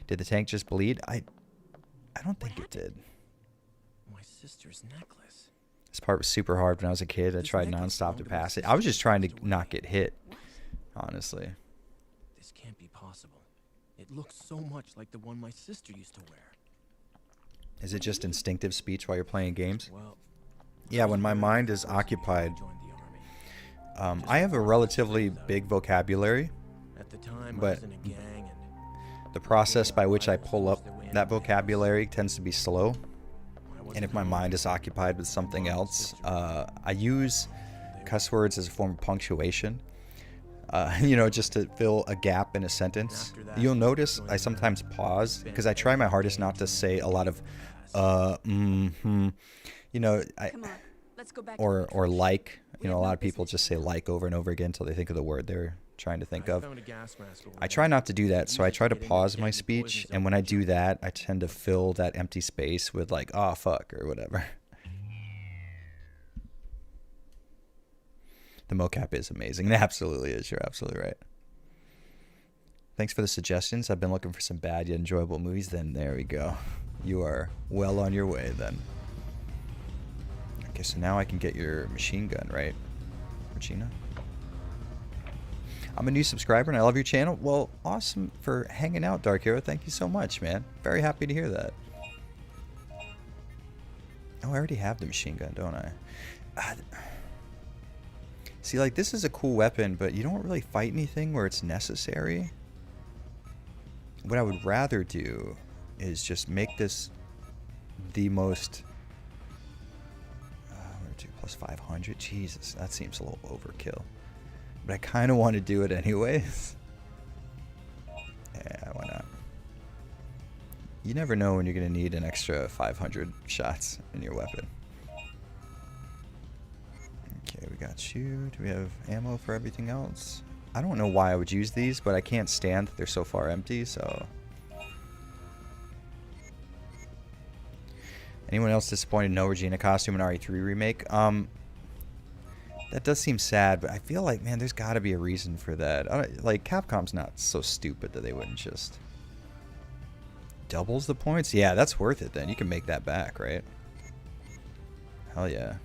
Did the tank just bleed? I don't think it did. My sister's necklace. This part was super hard when I was a kid. I tried nonstop to pass it. I was just trying to not get hit, honestly. This can't be possible. It looks so much like the one my sister used to wear. Is it just instinctive speech while you're playing games? Well, Yeah, when my mind is occupied. joined the army. I have a relatively big vocabulary, At the time, I but was in a gang and the process by which I pull up that vocabulary tends to be slow. And if my mind is occupied with something else, I use cuss words as a form of punctuation. You know, just to fill a gap in a sentence. You'll notice I sometimes pause because I try my hardest not to say a lot of, you know, Come on, let's go back. or like. You know, a lot of people just say like over and over again until they think of the word they're trying to think I of. found a gas mask over I there. try not to do that, so I Use it try to get into pause my deadly speech, poisons and when I over do the that, I tend to fill that empty space with like, oh fuck, or whatever. The mocap is amazing. It absolutely is. You're absolutely right. Thanks for the suggestions. I've been looking for some bad yet enjoyable movies. Then there we go. You are well on your way then. Okay, so now I can get your machine gun, right, Regina? I'm a new subscriber and I love your channel. Well, awesome for hanging out, Dark Hero. Thank you so much, man. Very happy to hear that. Oh, I already have the machine gun, don't I? See, like, this is a cool weapon, but you don't really fight anything where it's necessary. What I would rather do is just make this the most... 2 plus 500? Jesus, that seems a little overkill. But I kind of want to do it anyways. Yeah, why not? You never know when you're going to need an extra 500 shots in your weapon. Okay, we got you. Do we have ammo for everything else? I don't know why I would use these, but I can't stand that they're so far empty, so... Anyone else disappointed no Regina costume in RE3 remake? That does seem sad, but I feel like, man, there's got to be a reason for that. Like, Capcom's not so stupid that they wouldn't just... Doubles the points? Yeah, that's worth it then. You can make that back, right? Hell yeah.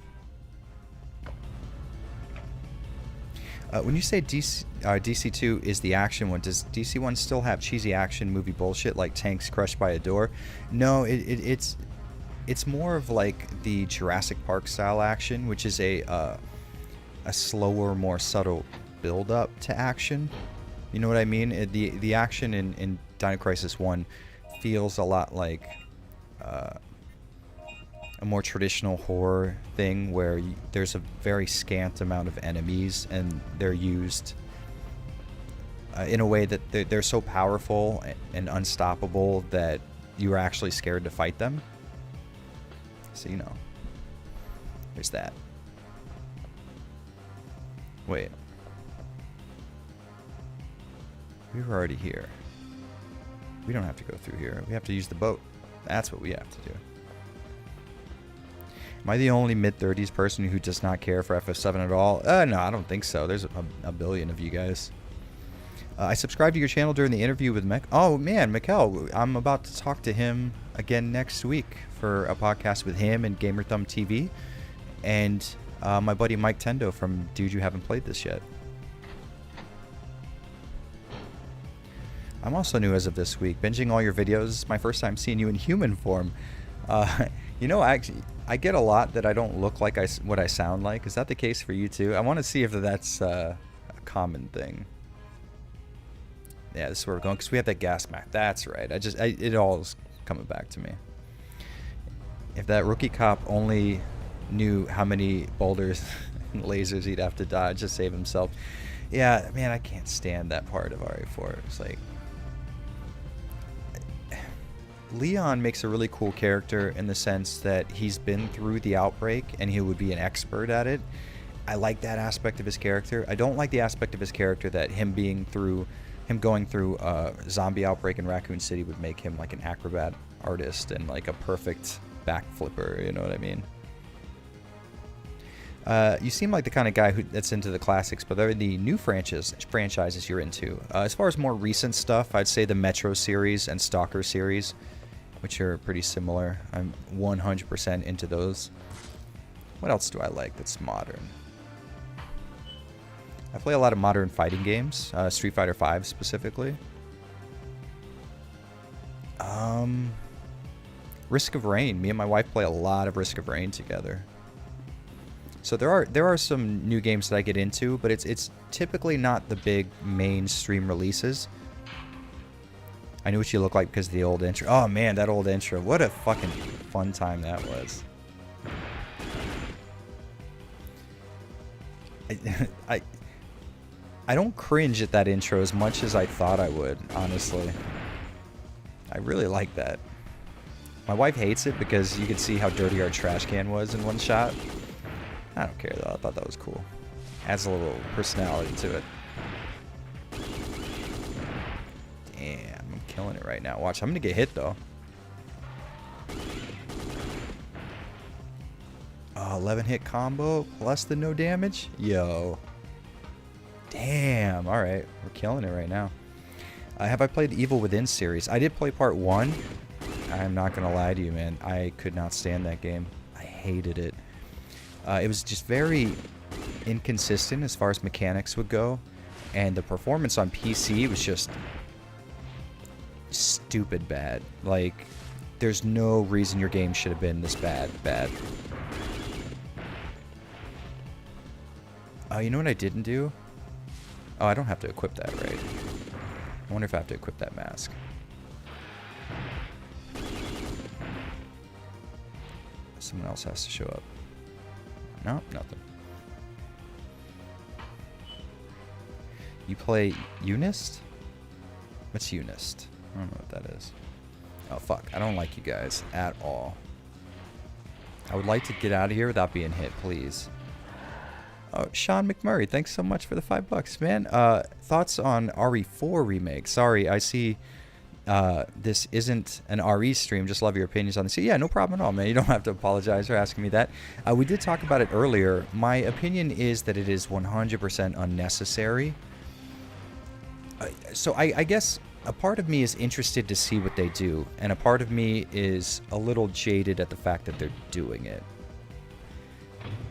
When you say DC2 is the action one, does DC1 still have cheesy action movie bullshit like tanks crushed by a door? No, it's more of like the Jurassic Park style action, which is a slower, more subtle build up to action. You know what I mean? The action in Dino Crisis 1 feels a lot like a more traditional horror thing where there's a very scant amount of enemies and they're used in a way that they're so powerful and unstoppable that you are actually scared to fight them. So, you know, there's that. Wait. We were already here. We don't have to go through here. We have to use the boat. That's what we have to do. Am I the only mid-30s person who does not care for FF7 at all? No, I don't think so. There's a billion of you guys. I subscribed to your channel during the interview with Mech. Oh, man, Mikkel. I'm about to talk to him again next week for a podcast with him and GamerThumb TV. And my buddy Mike Tendo from Dude You Haven't Played This Yet. I'm also new as of this week. Binging all your videos. This is my first time seeing you in human form. You know, I get a lot that I don't look like what I sound like. Is that the case for you too? I want to see if that's a common thing. Yeah, this is where we're going because we have that gas mask. That's right. It all is coming back to me. If that rookie cop only knew how many boulders and lasers he'd have to dodge to save himself. Yeah, man, I can't stand that part of RE4. It's like... Leon makes a really cool character in the sense that he's been through the outbreak and he would be an expert at it. I like that aspect of his character. I don't like the aspect of his character that him going through a zombie outbreak in Raccoon City would make him like an acrobat artist and like a perfect backflipper, you know what I mean? You seem like the kind of guy that's into the classics, but they're the new franchises you're into. As far as more recent stuff, I'd say the Metro series and Stalker series, which are pretty similar. I'm 100% into those. What else do I like that's modern? I play a lot of modern fighting games, Street Fighter V specifically. Risk of Rain. Me and my wife play a lot of Risk of Rain together. So there are some new games that I get into, but it's typically not the big mainstream releases. I knew what you look like because of the old intro. Oh man, that old intro. What a fucking fun time that was. I don't cringe at that intro as much as I thought I would, honestly. I really like that. My wife hates it because you could see how dirty our trash can was in one shot. I don't care though, I thought that was cool. Adds a little personality to it. killing it right now. Watch, I'm gonna get hit though. 11 hit combo plus the no damage. Yo. Damn. All right, we're killing it right now. Have I played the Evil Within series? I did play part 1. I'm not gonna lie to you, man. I could not stand that game. I hated it. It was just very inconsistent as far as mechanics would go, and the performance on PC was just stupid bad. Like, there's no reason your game should have been this bad. You know what I didn't do? Oh, I don't have to equip that, right? I wonder if I have to equip that mask. Someone else has to show up. No, nothing. You play Unist? What's Unist? I don't know what that is. Oh, fuck. I don't like you guys at all. I would like to get out of here without being hit, please. Oh, Sean McMurray, thanks so much for the $5, man. Thoughts on RE4 remake? Sorry, I see this isn't an RE stream. Just love your opinions on this. Yeah, no problem at all, man. You don't have to apologize for asking me that. We did talk about it earlier. My opinion is that it is 100% unnecessary. So I guess a part of me is interested to see what they do, and a part of me is a little jaded at the fact that they're doing it.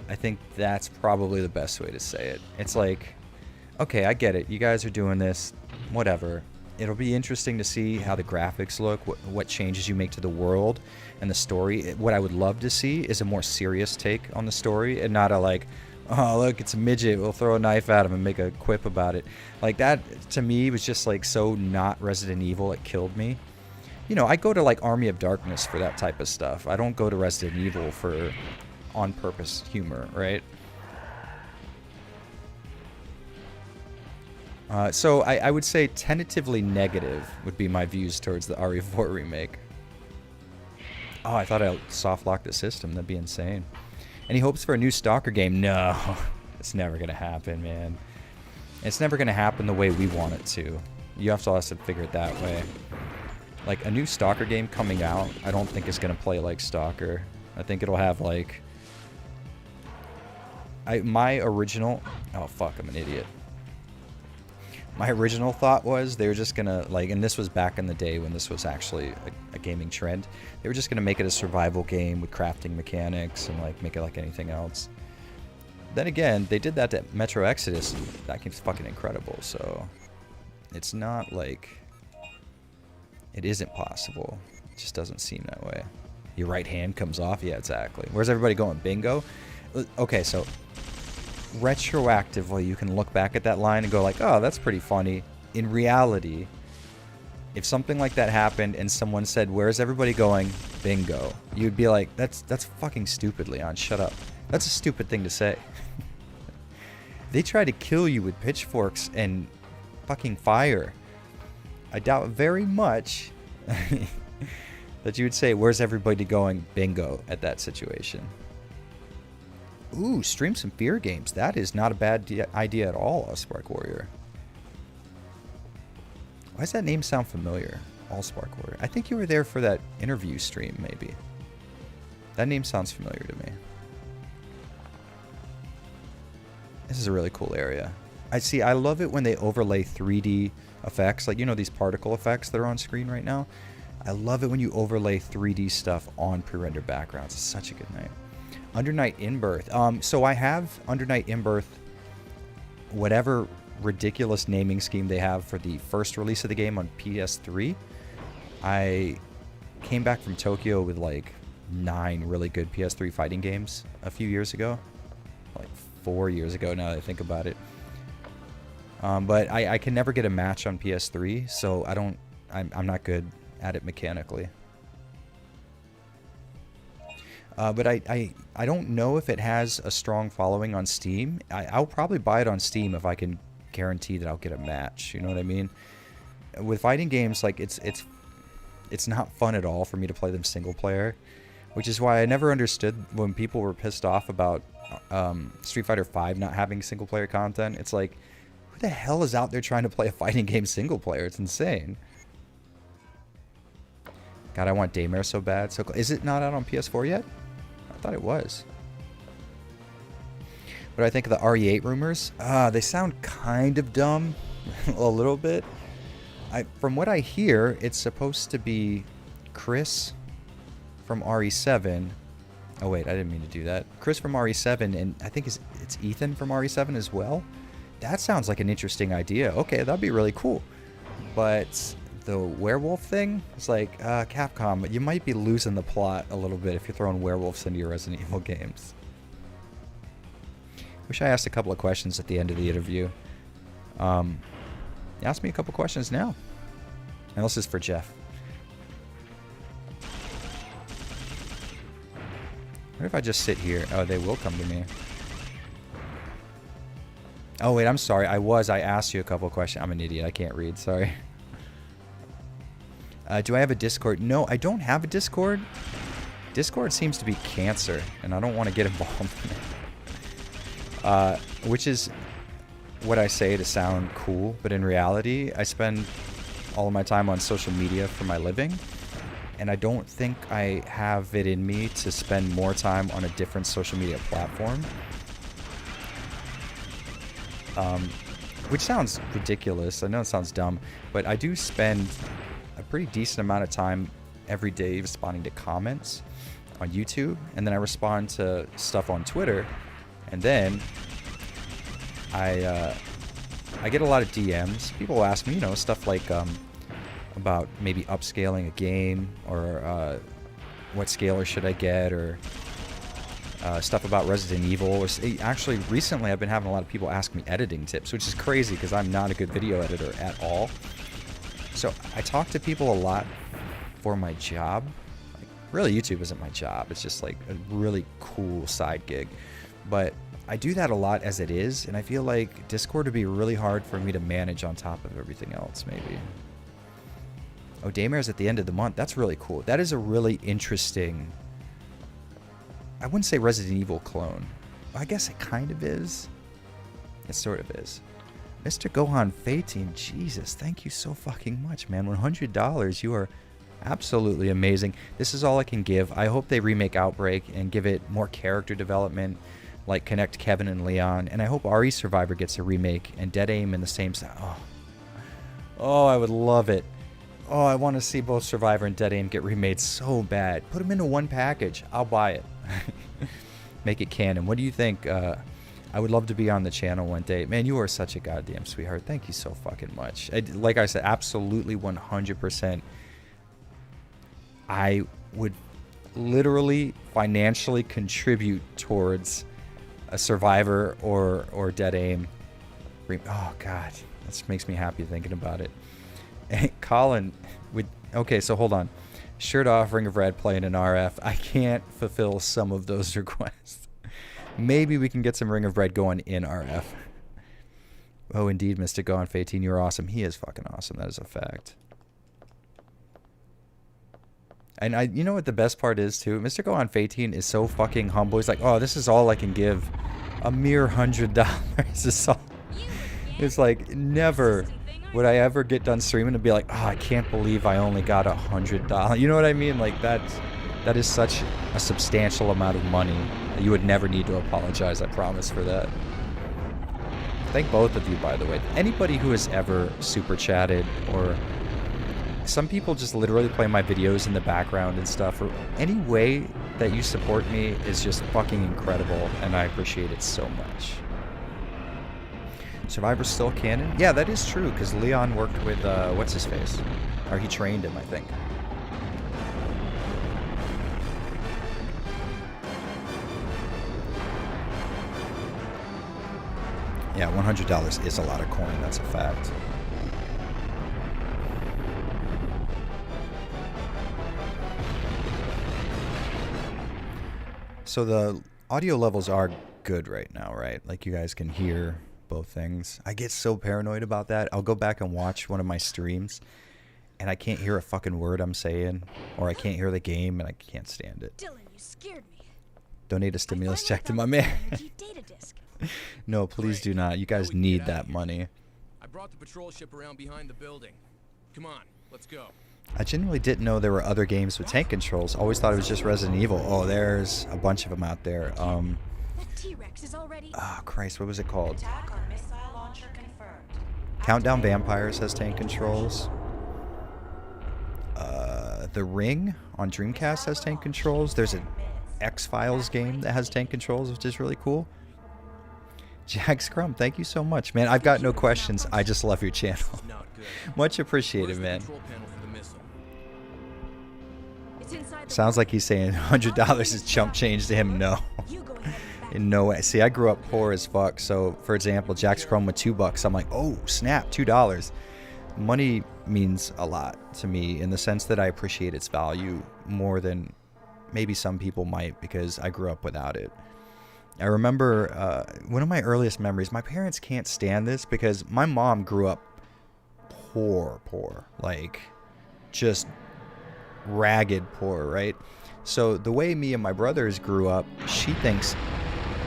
I think that's probably the best way to say it. It's like, okay, I get it. You guys are doing this, whatever. It'll be interesting to see how the graphics look, what changes you make to the world and the story. What I would love to see is a more serious take on the story, and not a like, oh, look, it's a midget, we'll throw a knife at him and make a quip about it. Like, that, to me, was just like so not Resident Evil, it killed me. You know, I go to like Army of Darkness for that type of stuff. I don't go to Resident Evil for on-purpose humor, right? So I would say tentatively negative would be my views towards the RE4 remake. Oh, I thought I soft-locked the system. That'd be insane. Any hopes for a new Stalker game? No. It's never going to happen, man. It's never going to happen the way we want it to. You have to also figure it that way. Like, a new Stalker game coming out, I don't think it's going to play like Stalker. I think it'll have, like... my original... Oh, fuck, I'm an idiot. My original thought was they were just gonna, like, and this was back in the day when this was actually a gaming trend, they were just gonna make it a survival game with crafting mechanics and, like, make it like anything else. Then again, they did that to Metro Exodus, and that game's fucking incredible, so... It's not like... It isn't possible. It just doesn't seem that way. Your right hand comes off? Yeah, exactly. Where's everybody going? Bingo? Okay, so... retroactively, you can look back at that line and go like, oh, that's pretty funny. In reality, if something like that happened and someone said, where's everybody going? Bingo. You'd be like, that's fucking stupid, Leon. Shut up. That's a stupid thing to say. They try to kill you with pitchforks and fucking fire. I doubt very much that you would say, where's everybody going? Bingo at that situation. Ooh, stream some fear games. That is not a bad idea at all, Allspark Warrior. Why does that name sound familiar? Allspark Warrior. I think you were there for that interview stream, maybe. That name sounds familiar to me. This is a really cool area. I love it when they overlay 3D effects. Like, you know, these particle effects that are on screen right now? I love it when you overlay 3D stuff on pre-rendered backgrounds. It's such a good name. Under Night in Birth. So I have Under Night in Birth, whatever ridiculous naming scheme they have for the first release of the game on PS3. I came back from Tokyo with like 9 really good PS3 fighting games a few years ago. Like 4 years ago now that I think about it. But I can never get a match on PS3, so I'm not good at it mechanically. But I don't know if it has a strong following on Steam. I'll probably buy it on Steam if I can guarantee that I'll get a match. You know what I mean? With fighting games, like it's not fun at all for me to play them single player, which is why I never understood when people were pissed off about Street Fighter V not having single player content. It's like, who the hell is out there trying to play a fighting game single player? It's insane. God, I want Daymare so bad. So is it not out on PS4 yet? I thought it was. What do I think of the RE8 rumors? They sound kind of dumb, a little bit. From what I hear, it's supposed to be Chris from RE7. Oh wait, I didn't mean to do that. Chris from RE7, and I think it's Ethan from RE7 as well. That sounds like an interesting idea. Okay, that'd be really cool. But the werewolf thing, it's like, Capcom, you might be losing the plot a little bit if you're throwing werewolves into your Resident Evil games. Wish I asked a couple of questions at the end of the interview. Ask me a couple questions now. And this is for Jeff. What if I just sit here? Oh, they will come to me. Oh, wait, I'm sorry. I asked you a couple of questions. I'm an idiot. I can't read. Sorry. Do I have a Discord? No, I don't have a Discord. Discord seems to be cancer, and I don't want to get involved in it. Which is what I say to sound cool, but in reality, I spend all of my time on social media for my living, and I don't think I have it in me to spend more time on a different social media platform. Which sounds ridiculous. I know it sounds dumb, but I do spend a pretty decent amount of time every day responding to comments on YouTube, and then I respond to stuff on Twitter, and then I get a lot of DMs. People ask me, stuff like about maybe upscaling a game, or what scaler should I get, or stuff about Resident Evil. Actually, recently I've been having a lot of people ask me editing tips, which is crazy because I'm not a good video editor at all. So I talk to people a lot for my job. Like, really, YouTube isn't my job. It's just like a really cool side gig. But I do that a lot as it is, and I feel like Discord would be really hard for me to manage on top of everything else, maybe. Oh, Daymare's at the end of the month. That's really cool. That is a really interesting... I wouldn't say Resident Evil clone. I guess it kind of is. It sort of is. Mr. Gohan Fateen, Jesus, thank you so fucking much, man. $100, you are absolutely amazing. This is all I can give. I hope they remake Outbreak and give it more character development, like connect Kevin and Leon. And I hope RE Survivor gets a remake and Dead Aim in the same style. Oh, I would love it. Oh, I want to see both Survivor and Dead Aim get remade so bad. Put them into one package. I'll buy it. Make it canon. What do you think? I would love to be on the channel one day. Man, you are such a goddamn sweetheart. Thank you so fucking much. Like I said, absolutely 100%. I would literally financially contribute towards a Survivor or Dead Aim. Oh, God. That makes me happy thinking about it. Colin, okay, so hold on. Shirt off, Ring of Red playing in RF. I can't fulfill some of those requests. Maybe we can get some Ring of Red going in RF. Oh, indeed, Mr. Gohan Fateen, you're awesome. He is fucking awesome. That is a fact. And you know what the best part is, too? Mr. Gohan Fateen is so fucking humble. He's like, oh, this is all I can give. A mere $100. It's like, never would I ever get done streaming and be like, oh, I can't believe I only got $100. You know what I mean? Like, that is such a substantial amount of money. You would never need to apologize, I promise, for that. Thank both of you, by the way. Anybody who has ever super chatted, or some people just literally play my videos in the background and stuff, or any way that you support me is just fucking incredible, and I appreciate it so much. Survivor's still canon? Yeah, that is true, because Leon worked with, what's-his-face? Or he trained him, I think. Yeah, $100 is a lot of coin, that's a fact. So the audio levels are good right now, right? Like, you guys can hear both things. I get so paranoid about that. I'll go back and watch one of my streams and I can't hear a fucking word I'm saying, or I can't hear the game, and I can't stand it. Dylan, you scared me. Donate a stimulus check to my man. No, please do not. You guys need that money. I brought the patrol ship around behind the building. Come on, let's go. I genuinely didn't know there were other games with tank controls. Always thought it was just Resident Evil. Oh, there's a bunch of them out there. That T-Rex is already. Oh, Christ, what was it called? Attack on missile launcher confirmed. Countdown Vampires has tank controls. The Ring on Dreamcast has tank controls. There's an X-Files game that has tank controls, which is really cool. Jack Scrum, thank you so much, man. I've got no questions. I just love your channel. Not good. Much appreciated, Where's the man. control panel for the missile? It's inside the Sounds like he's saying $100 is chump change to him. No. You go ahead and back In no way. See, I grew up poor as fuck. So, for example, Jack Scrum with $2. I'm like, oh, snap, $2. Money means a lot to me in the sense that I appreciate its value more than maybe some people might because I grew up without it. I remember one of my earliest memories, my parents can't stand this because my mom grew up poor, like just ragged poor, right? So the way me and my brothers grew up, she thinks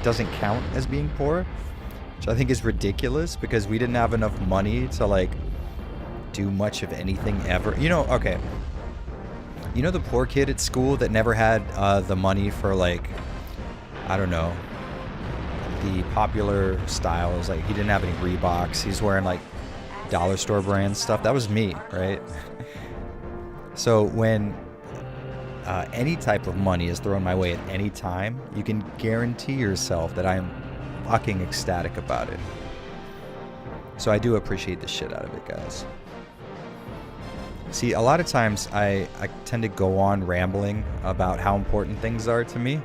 doesn't count as being poor, which I think is ridiculous because we didn't have enough money to like do much of anything ever. You know, okay. You know the poor kid at school that never had the money for like, I don't know, the popular styles. Like he didn't have any Reeboks. He's wearing like dollar store brand stuff. That was me, right? So when any type of money is thrown my way at any time, you can guarantee yourself that I'm fucking ecstatic about it. So I do appreciate the shit out of it, guys. See, a lot of times I tend to go on rambling about how important things are to me,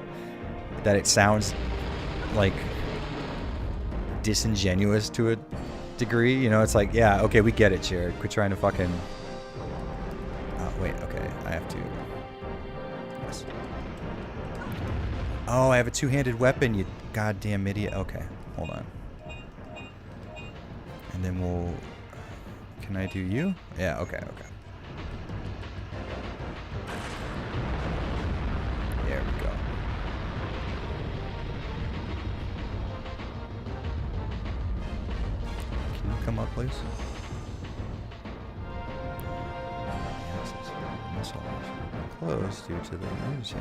that it sounds like disingenuous to a degree. You know, it's like, yeah, okay, we get it, Jared. Quit trying to fucking... Oh, wait, okay, I have to... Yes. Oh, I have a two-handed weapon, you goddamn idiot. Okay, hold on. And then we'll... Can I do you? Yeah, okay. There we go. Can you come up, please? Closed due to the news.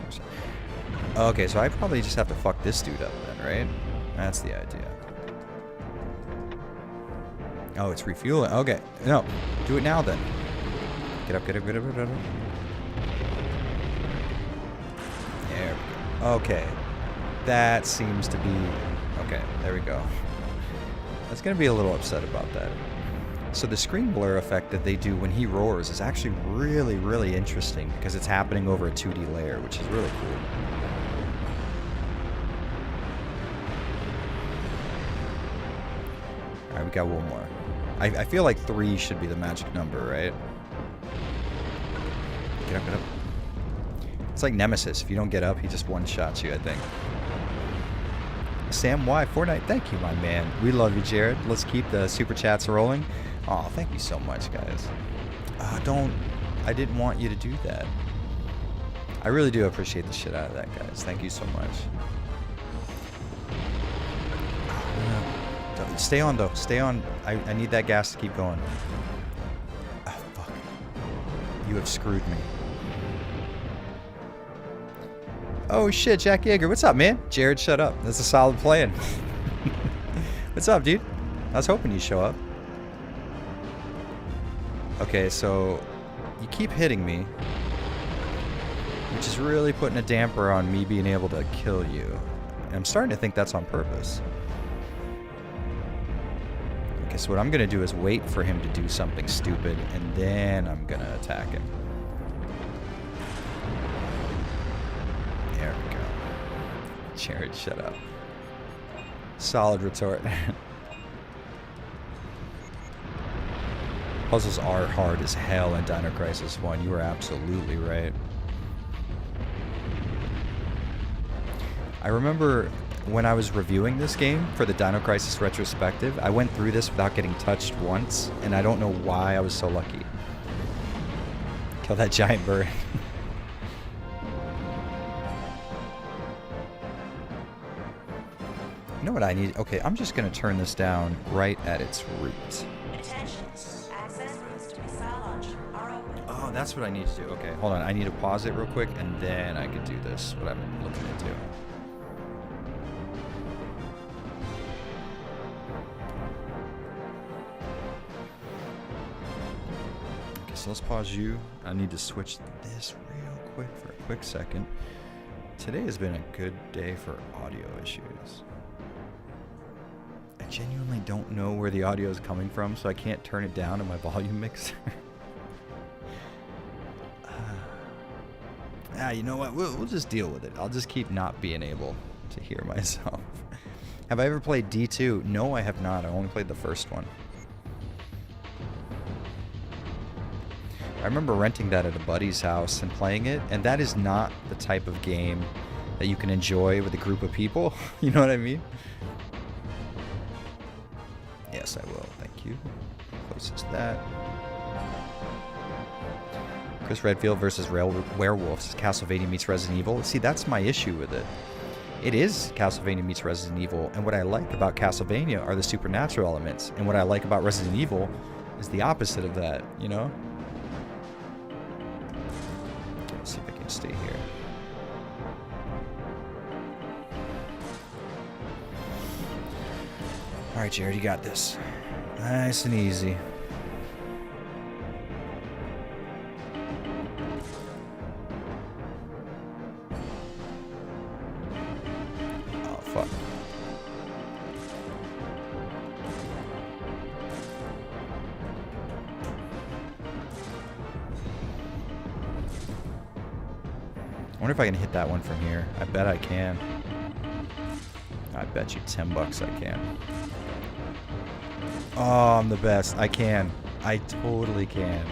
Okay, so I probably just have to fuck this dude up then, right? That's the idea. Oh, it's refueling. Okay, no, do it now then. Get up. There we go. Okay, that seems to be... Okay, there we go. I was going to be a little upset about that. So the screen blur effect that they do when he roars is actually really, really interesting because it's happening over a 2D layer, which is really cool. Alright, we got one more. I feel like 3 should be the magic number, right? Get up. It's like Nemesis. If you don't get up, he just one-shots you, I think. Sam Y, Fortnite, thank you, my man. We love you, Jared. Let's keep the super chats rolling. Oh, thank you so much, guys. I didn't want you to do that. I really do appreciate the shit out of that, guys. Thank you so much. Stay on, though. Stay on. I need that gas to keep going. Oh, fuck. You have screwed me. Oh, shit, Jack Yeager. What's up, man? Jared, shut up. That's a solid plan. What's up, dude? I was hoping you'd show up. Okay, so you keep hitting me, which is really putting a damper on me being able to kill you. And I'm starting to think that's on purpose. Okay, so what I'm going to do is wait for him to do something stupid, and then I'm going to attack him. There we go. Jared, shut up. Solid retort. Puzzles are hard as hell in Dino Crisis 1. You were absolutely right. I remember when I was reviewing this game for the Dino Crisis retrospective, I went through this without getting touched once, and I don't know why I was so lucky. Kill that giant bird. You know what I need? Okay, I'm just going to turn this down right at its root. Attention. Access routes to missile launch are open. Oh, That's what I need to do. Okay, hold on. I need to pause it real quick, and then I could do this, what I'm looking into. Okay, so let's pause you. I need to switch this real quick for a quick second. Today has been a good day for audio issues. I genuinely don't know where the audio is coming from, so I can't turn it down in my volume mixer. You know what? We'll just deal with it. I'll just keep not being able to hear myself. Have I ever played D2? No, I have not. I only played the first one. I remember renting that at a buddy's house and playing it, and that is not the type of game that you can enjoy with a group of people. You know what I mean? Yes, I will. Thank you. Closest that. Chris Redfield versus Werewolves. Castlevania meets Resident Evil. See, that's my issue with it. It is Castlevania meets Resident Evil, and what I like about Castlevania are the supernatural elements, and what I like about Resident Evil is the opposite of that, you know? Let's see if I can stay here. Alright, Jared, you got this. Nice and easy. I wonder if I can hit that one from here. I bet I can. I bet you $10 I can. Oh, I'm the best. I can. I totally can.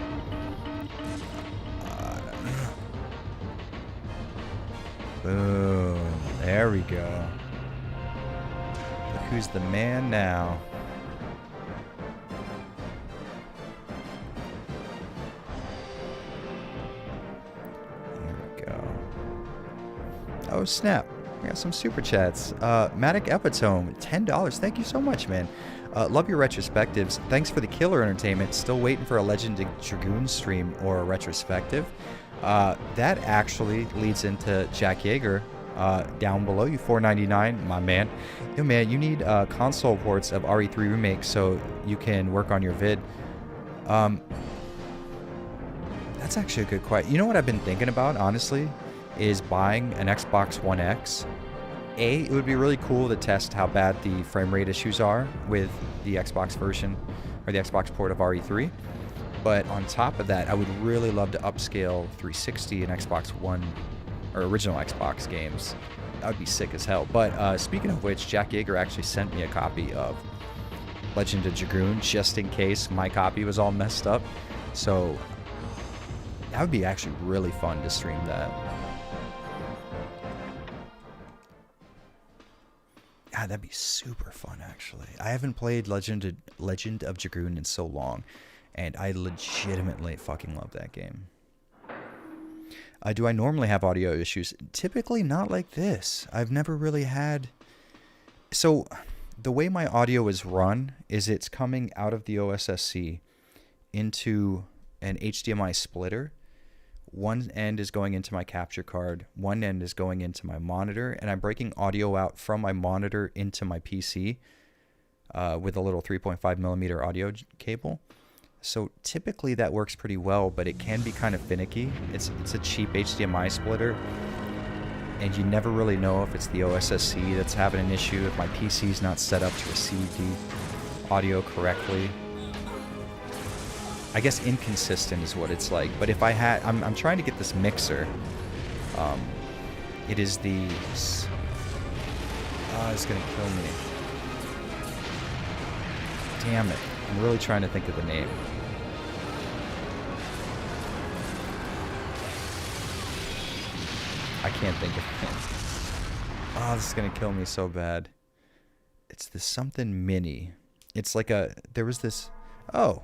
Boom. There we go. Look who's the man now. Oh, snap. I got some super chats. Matic Epitome, $10. Thank you so much, man. Love your retrospectives. Thanks for the killer entertainment. Still waiting for a Legend of Dragoon stream or a retrospective. That actually leads into Jack Yeager down below you, $4.99, my man. Yo, man, you need console ports of RE3 Remake so you can work on your vid. That's actually a good question. You know what I've been thinking about, honestly? Is buying an Xbox One X. It would be really cool to test how bad the frame rate issues are with the Xbox version or the Xbox port of RE3. But on top of that, I would really love to upscale 360 and Xbox One or original Xbox games. That would be sick as hell. But speaking of which, Jack Yeager actually sent me a copy of Legend of Dragoon just in case my copy was all messed up. So that would be actually really fun to stream that. God, that'd be super fun, actually. I haven't played Legend of Dragoon in so long, and I legitimately fucking love that game. Do I normally have audio issues? Typically not like this. I've never really had... So, the way my audio is run is it's coming out of the OSSC into an HDMI splitter. One end is going into my capture card, one end is going into my monitor, and I'm breaking audio out from my monitor into my PC with a little 3.5 millimeter audio cable. So typically that works pretty well, but it can be kind of finicky. It's a cheap HDMI splitter, and you never really know if it's the OSSC that's having an issue, if my PC's not set up to receive the audio correctly. I guess inconsistent is what it's like. But if I had... I'm trying to get this mixer. It is the... Oh, it's going to kill me. Damn it. I'm really trying to think of the name. I can't think of it. Oh, this is going to kill me so bad. It's the something mini. It's like a... There was this... Oh...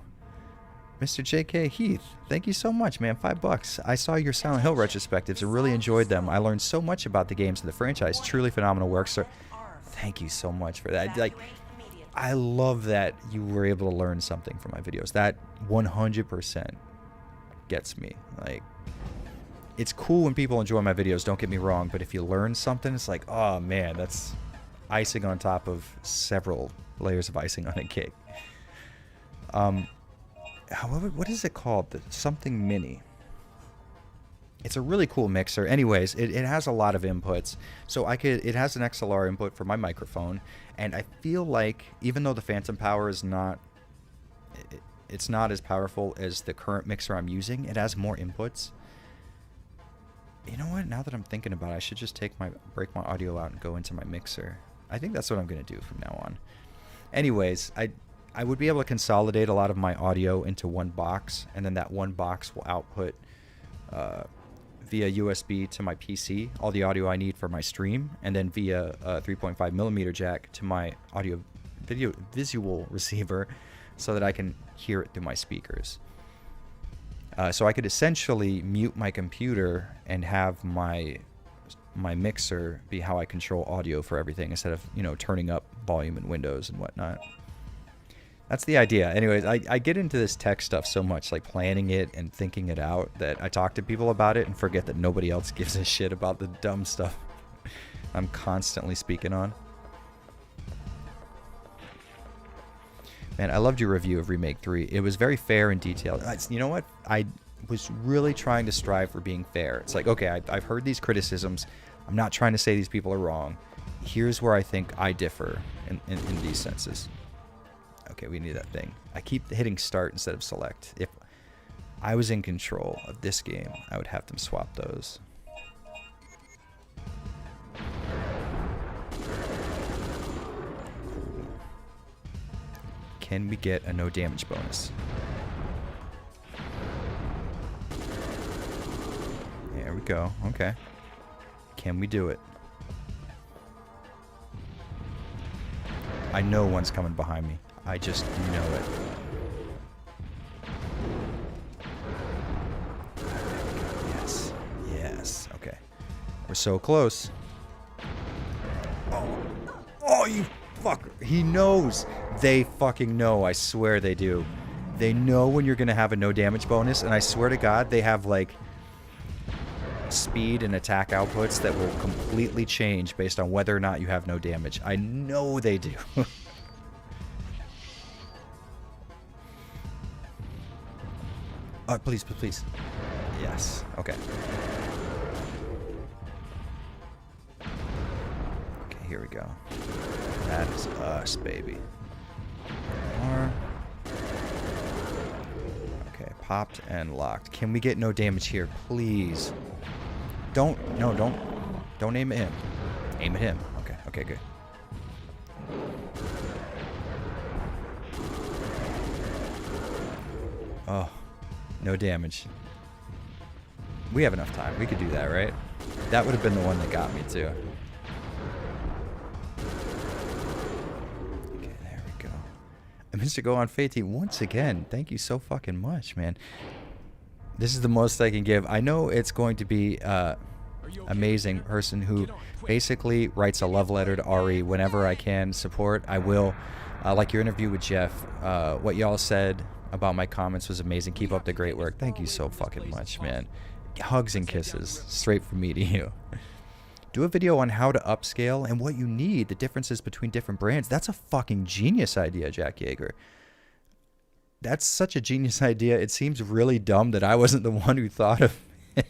Mr. J.K. Heath, thank you so much, man. $5. I saw your Silent Hill retrospectives and really enjoyed them. I learned so much about the games of the franchise. Truly phenomenal work, sir. Thank you so much for that. Like, I love that you were able to learn something from my videos. That 100% gets me. Like, it's cool when people enjoy my videos, don't get me wrong, but if you learn something, it's like, oh man, that's icing on top of several layers of icing on a cake. What is it called? Something Mini. It's a really cool mixer. Anyways, it has a lot of inputs. So it has an XLR input for my microphone, and I feel like even though the phantom power is not, it's not as powerful as the current mixer I'm using, it has more inputs. You know what? Now that I'm thinking about it, I should just break my audio out and go into my mixer. I think that's what I'm going to do from now on. Anyways, I would be able to consolidate a lot of my audio into one box, and then that one box will output via USB to my PC all the audio I need for my stream, and then via a 3.5mm jack to my visual receiver so that I can hear it through my speakers. So I could essentially mute my computer and have my mixer be how I control audio for everything instead of, turning up volume in Windows and whatnot. That's the idea. Anyways, I get into this tech stuff so much, like planning it and thinking it out, that I talk to people about it and forget that nobody else gives a shit about the dumb stuff I'm constantly speaking on. Man, I loved your review of Remake 3. It was very fair and detailed. You know what? I was really trying to strive for being fair. It's like, okay, I've heard these criticisms. I'm not trying to say these people are wrong. Here's where I think I differ in these senses. Okay, we need that thing. I keep hitting start instead of select. If I was in control of this game, I would have them swap those. Can we get a no damage bonus? There we go. Okay. Can we do it? I know one's coming behind me. I just know it. Yes. Yes. Okay. We're so close. Oh. Oh, you fucker. He knows. They fucking know. I swear they do. They know when you're going to have a no damage bonus, and I swear to God, they have, like, speed and attack outputs that will completely change based on whether or not you have no damage. I know they do. Please, please, please. Yes. Okay. Okay, here we go. That is us, baby. More. Okay, popped and locked. Can we get no damage here, please? Don't aim at him. Aim at him. Okay, okay, good. Oh. No damage. We have enough time. We could do that, right? That would have been the one that got me, too. Okay, there we go. And Mr. Go on Fate, once again, thank you so fucking much, man. This is the most I can give. I know it's going to be amazing person who basically writes a love letter to Ari whenever I can support. I will. Like your interview with Jeff, what y'all said about my comments was amazing. Keep up the great work. Thank you so fucking much, man. Hugs and kisses straight from me to you. Do a video on how to upscale and what you need, the differences between different brands. That's a fucking genius idea, Jack Yeager. That's such a genius idea. It seems really dumb that I wasn't the one who thought of it.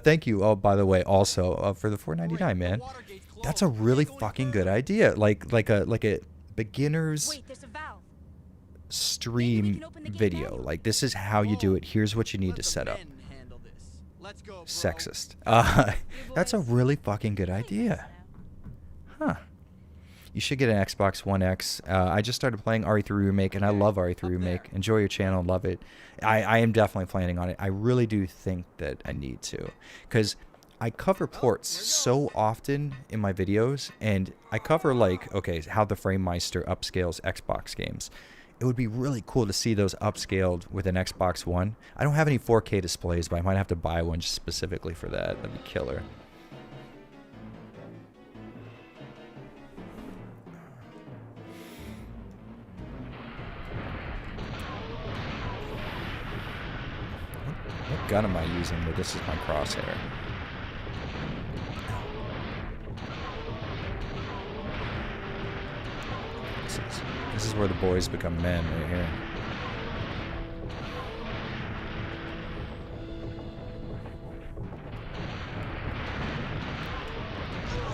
Thank you, oh, by the way, also for the $4.99, man. That's a really fucking good idea. Like a beginner's Wait, there's a valve. stream video. Like, this is how you do it. Here's what you need to set up. Sexist. That's a really fucking good idea. Huh. You should get an Xbox One X. I just started playing RE3 Remake, and I love RE3 Remake. Enjoy your channel. Love it. I am definitely planning on it. I really do think that I need to. Because I cover ports so often in my videos, and I cover, like, okay, how the FrameMeister upscales Xbox games. It would be really cool to see those upscaled with an Xbox One. I don't have any 4K displays, but I might have to buy one just specifically for that. That'd be killer. gun am I using? But this is my crosshair. This is where the boys become men right here.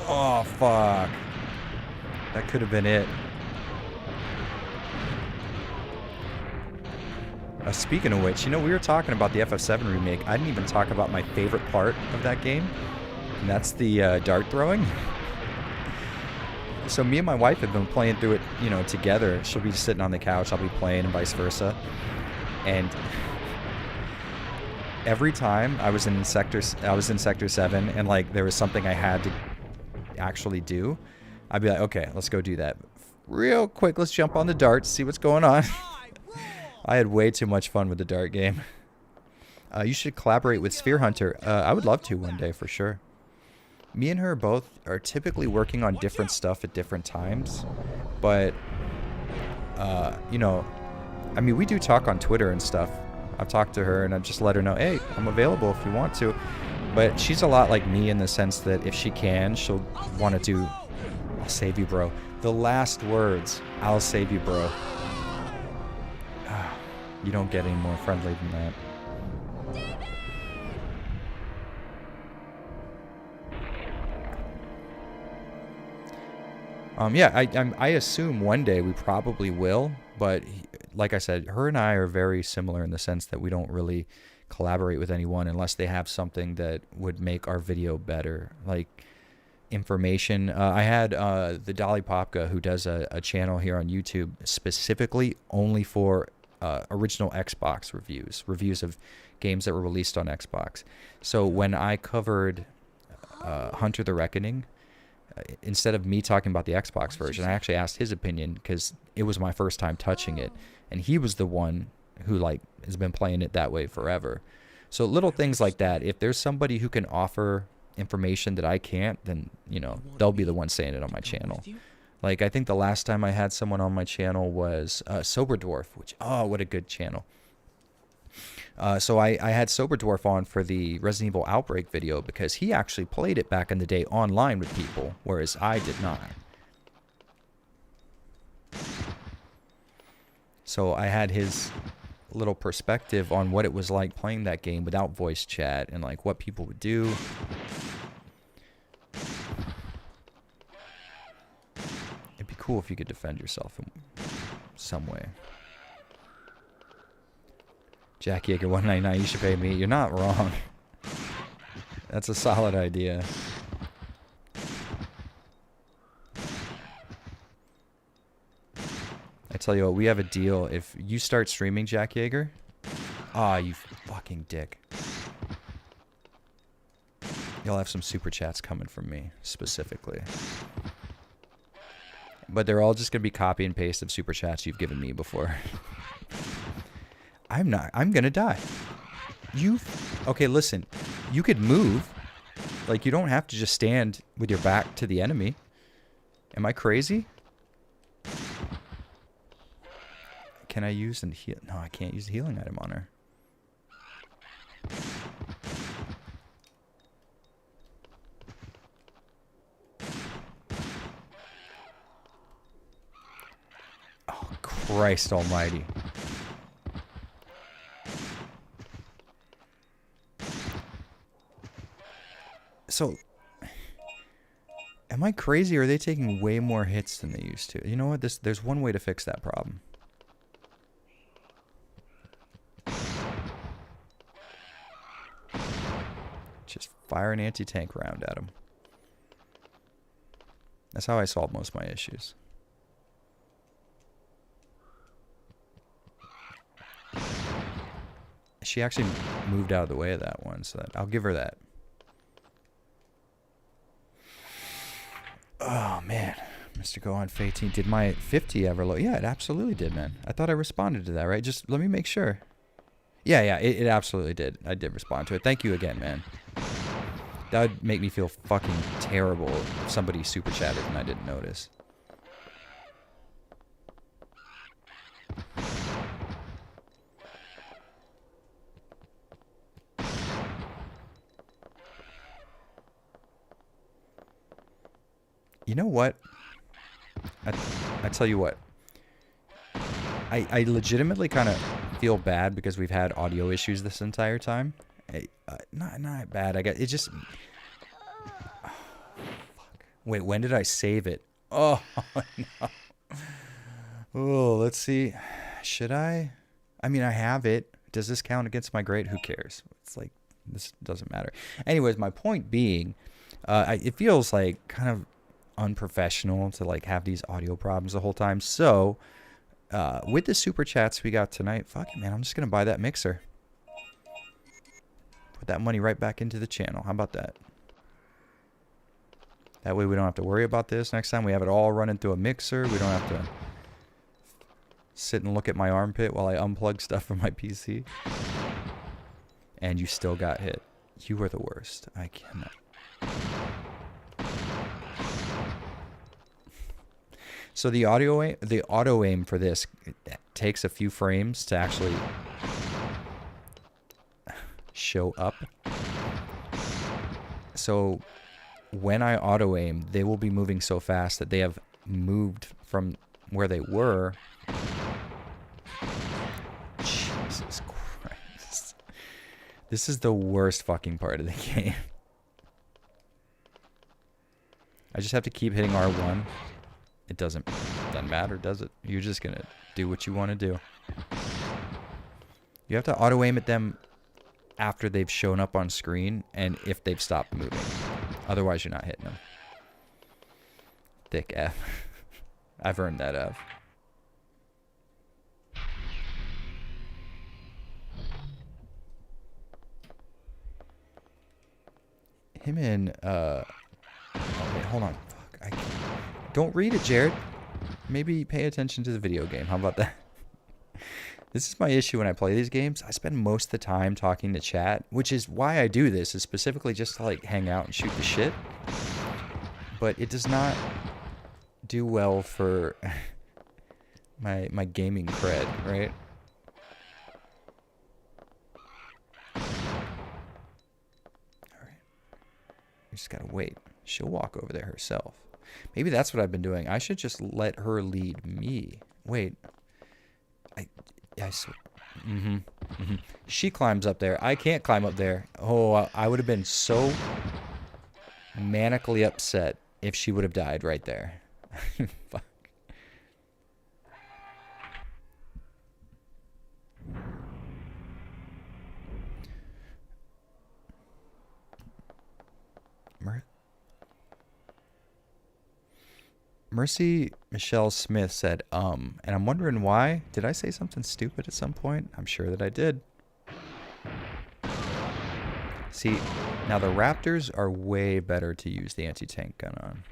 Oh, fuck. That could have been it. Speaking of which, you know, we were talking about the FF7 remake. I didn't even talk about my favorite part of that game, and that's the dart throwing. So me and my wife have been playing through it, you know, together. She'll be sitting on the couch, I'll be playing, and vice versa. And every time I was in Sector 7, and like there was something I had to actually do, I'd be like, okay, let's go do that real quick. Let's jump on the darts, see what's going on. I had way too much fun with the dart game. You should collaborate with Sphere Hunter. I would love to one day for sure. Me and her both are typically working on different stuff at different times, but you know, I mean, we do talk on Twitter and stuff. I've talked to her and I've just let her know, hey, I'm available if you want to. But she's a lot like me in the sense that if she can, she'll want to do, I'll save you, bro. The last words, I'll save you, bro. You don't get any more friendly than that. Yeah, I assume one day we probably will, but like I said, her and I are very similar in the sense that we don't really collaborate with anyone unless they have something that would make our video better, like information. I had the Dolly Popka, who does a channel here on YouTube specifically only for original Xbox reviews of games that were released on Xbox. So when I covered Hunter the Reckoning, instead of me talking about the Xbox version, I actually asked his opinion because it was my first time touching it, and he was the one who like has been playing it that way forever. So little things like that, if there's somebody who can offer information that I can't, then you know they'll be the one saying it on my channel. Like I think the last time I had someone on my channel was Sober Dwarf, which, oh, what a good channel. So I had Sober Dwarf on for the Resident Evil Outbreak video because he actually played it back in the day online with people, whereas I did not. So I had his little perspective on what it was like playing that game without voice chat and like what people would do. It'd be cool if you could defend yourself in some way. Jack Yeager 199, you should pay me. You're not wrong. That's a solid idea. I tell you what, we have a deal. If you start streaming, Jack Yeager, ah, you fucking dick. You'll have some super chats coming from me, specifically. But they're all just going to be copy and paste of super chats you've given me before. I'm gonna die. Okay, listen. You could move. Like, you don't have to just stand with your back to the enemy. Am I crazy? Can I use and heal? No, I can't use the healing item on her. Oh, Christ almighty. So, am I crazy or are they taking way more hits than they used to? You know what? There's one way to fix that problem. Just fire an anti-tank round at them. That's how I solve most of my issues. She actually moved out of the way of that one, so I'll give her that. Oh, man. Mr. Gohan 18, did my 50 ever load? Yeah, it absolutely did, man. I thought I responded to that, right? Just let me make sure. Yeah, it absolutely did. I did respond to it. Thank you again, man. That would make me feel fucking terrible if somebody super chatted and I didn't notice. You know what? I tell you what. I legitimately kind of feel bad because we've had audio issues this entire time. Not bad. I got it. Just. Oh, fuck. Wait, when did I save it? Oh no. Oh, let's see. Should I? I mean, I have it. Does this count against my grade? Who cares? It's like this doesn't matter. Anyways, my point being, it feels like kind of unprofessional to like have these audio problems the whole time. So. With the super chats we got tonight, fuck it, man. I'm just going to buy that mixer. Put that money right back into the channel. How about that? That way we don't have to worry about this. Next time we have it all running through a mixer. We don't have to sit and look at my armpit while I unplug stuff from my PC. And you still got hit. You were the worst. I cannot. So the auto aim for this takes a few frames to actually show up. So when I auto aim, they will be moving so fast that they have moved from where they were. Jesus Christ. This is the worst fucking part of the game. I just have to keep hitting R1. It doesn't matter, does it? You're just going to do what you want to do. You have to auto-aim at them after they've shown up on screen and if they've stopped moving. Otherwise, you're not hitting them. Thick F. I've earned that F. Him and, oh, wait, hold on. Fuck, don't read it, Jared. Maybe pay attention to the video game. How about that? This is my issue when I play these games. I spend most of the time talking to chat, which is why I do this, is specifically just to like hang out and shoot the shit. But it does not do well for my gaming cred, right? Alright. We just gotta wait. She'll walk over there herself. Maybe that's what I've been doing. I should just let her lead me. Wait. She climbs up there. I can't climb up there. Oh, I would have been so manically upset if she would have died right there. Fuck. Mercy Michelle Smith said, and I'm wondering why. Did I say something stupid at some point? I'm sure that I did. See, now the Raptors are way better to use the anti-tank gun on.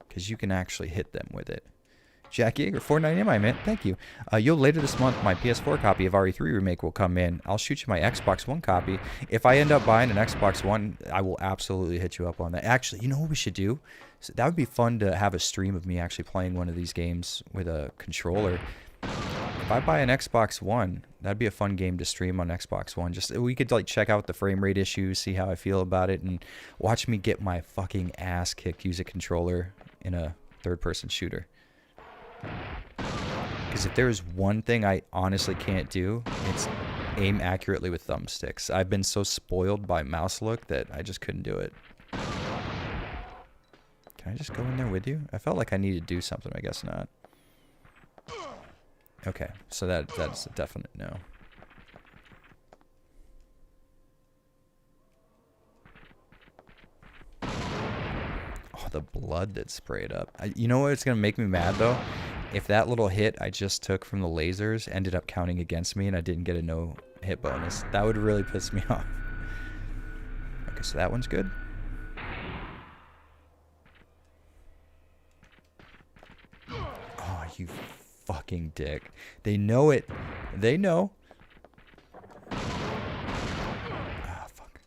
Because you can actually hit them with it. Jack Yeager, $4.99, I meant. Thank you. Later this month, my PS4 copy of RE3 Remake will come in. I'll shoot you my Xbox One copy. If I end up buying an Xbox One, I will absolutely hit you up on that. Actually, you know what we should do? So that would be fun to have a stream of me actually playing one of these games with a controller. If I buy an Xbox One, that'd be a fun game to stream on Xbox One. Just we could like check out the frame rate issues, see how I feel about it, and watch me get my fucking ass kicked use a controller in a third-person shooter. Because if there's one thing I honestly can't do, it's aim accurately with thumbsticks. I've been so spoiled by mouse look that I just couldn't do it. Can I just go in there with you? I felt like I needed to do something. I guess not. Okay, so that's a definite no. Oh, the blood that sprayed up. You know what's going to make me mad, though? If that little hit I just took from the lasers ended up counting against me and I didn't get a no hit bonus. That would really piss me off. Okay, so that one's good. Oh, you fucking dick. They know it. They know. Ah, fuck.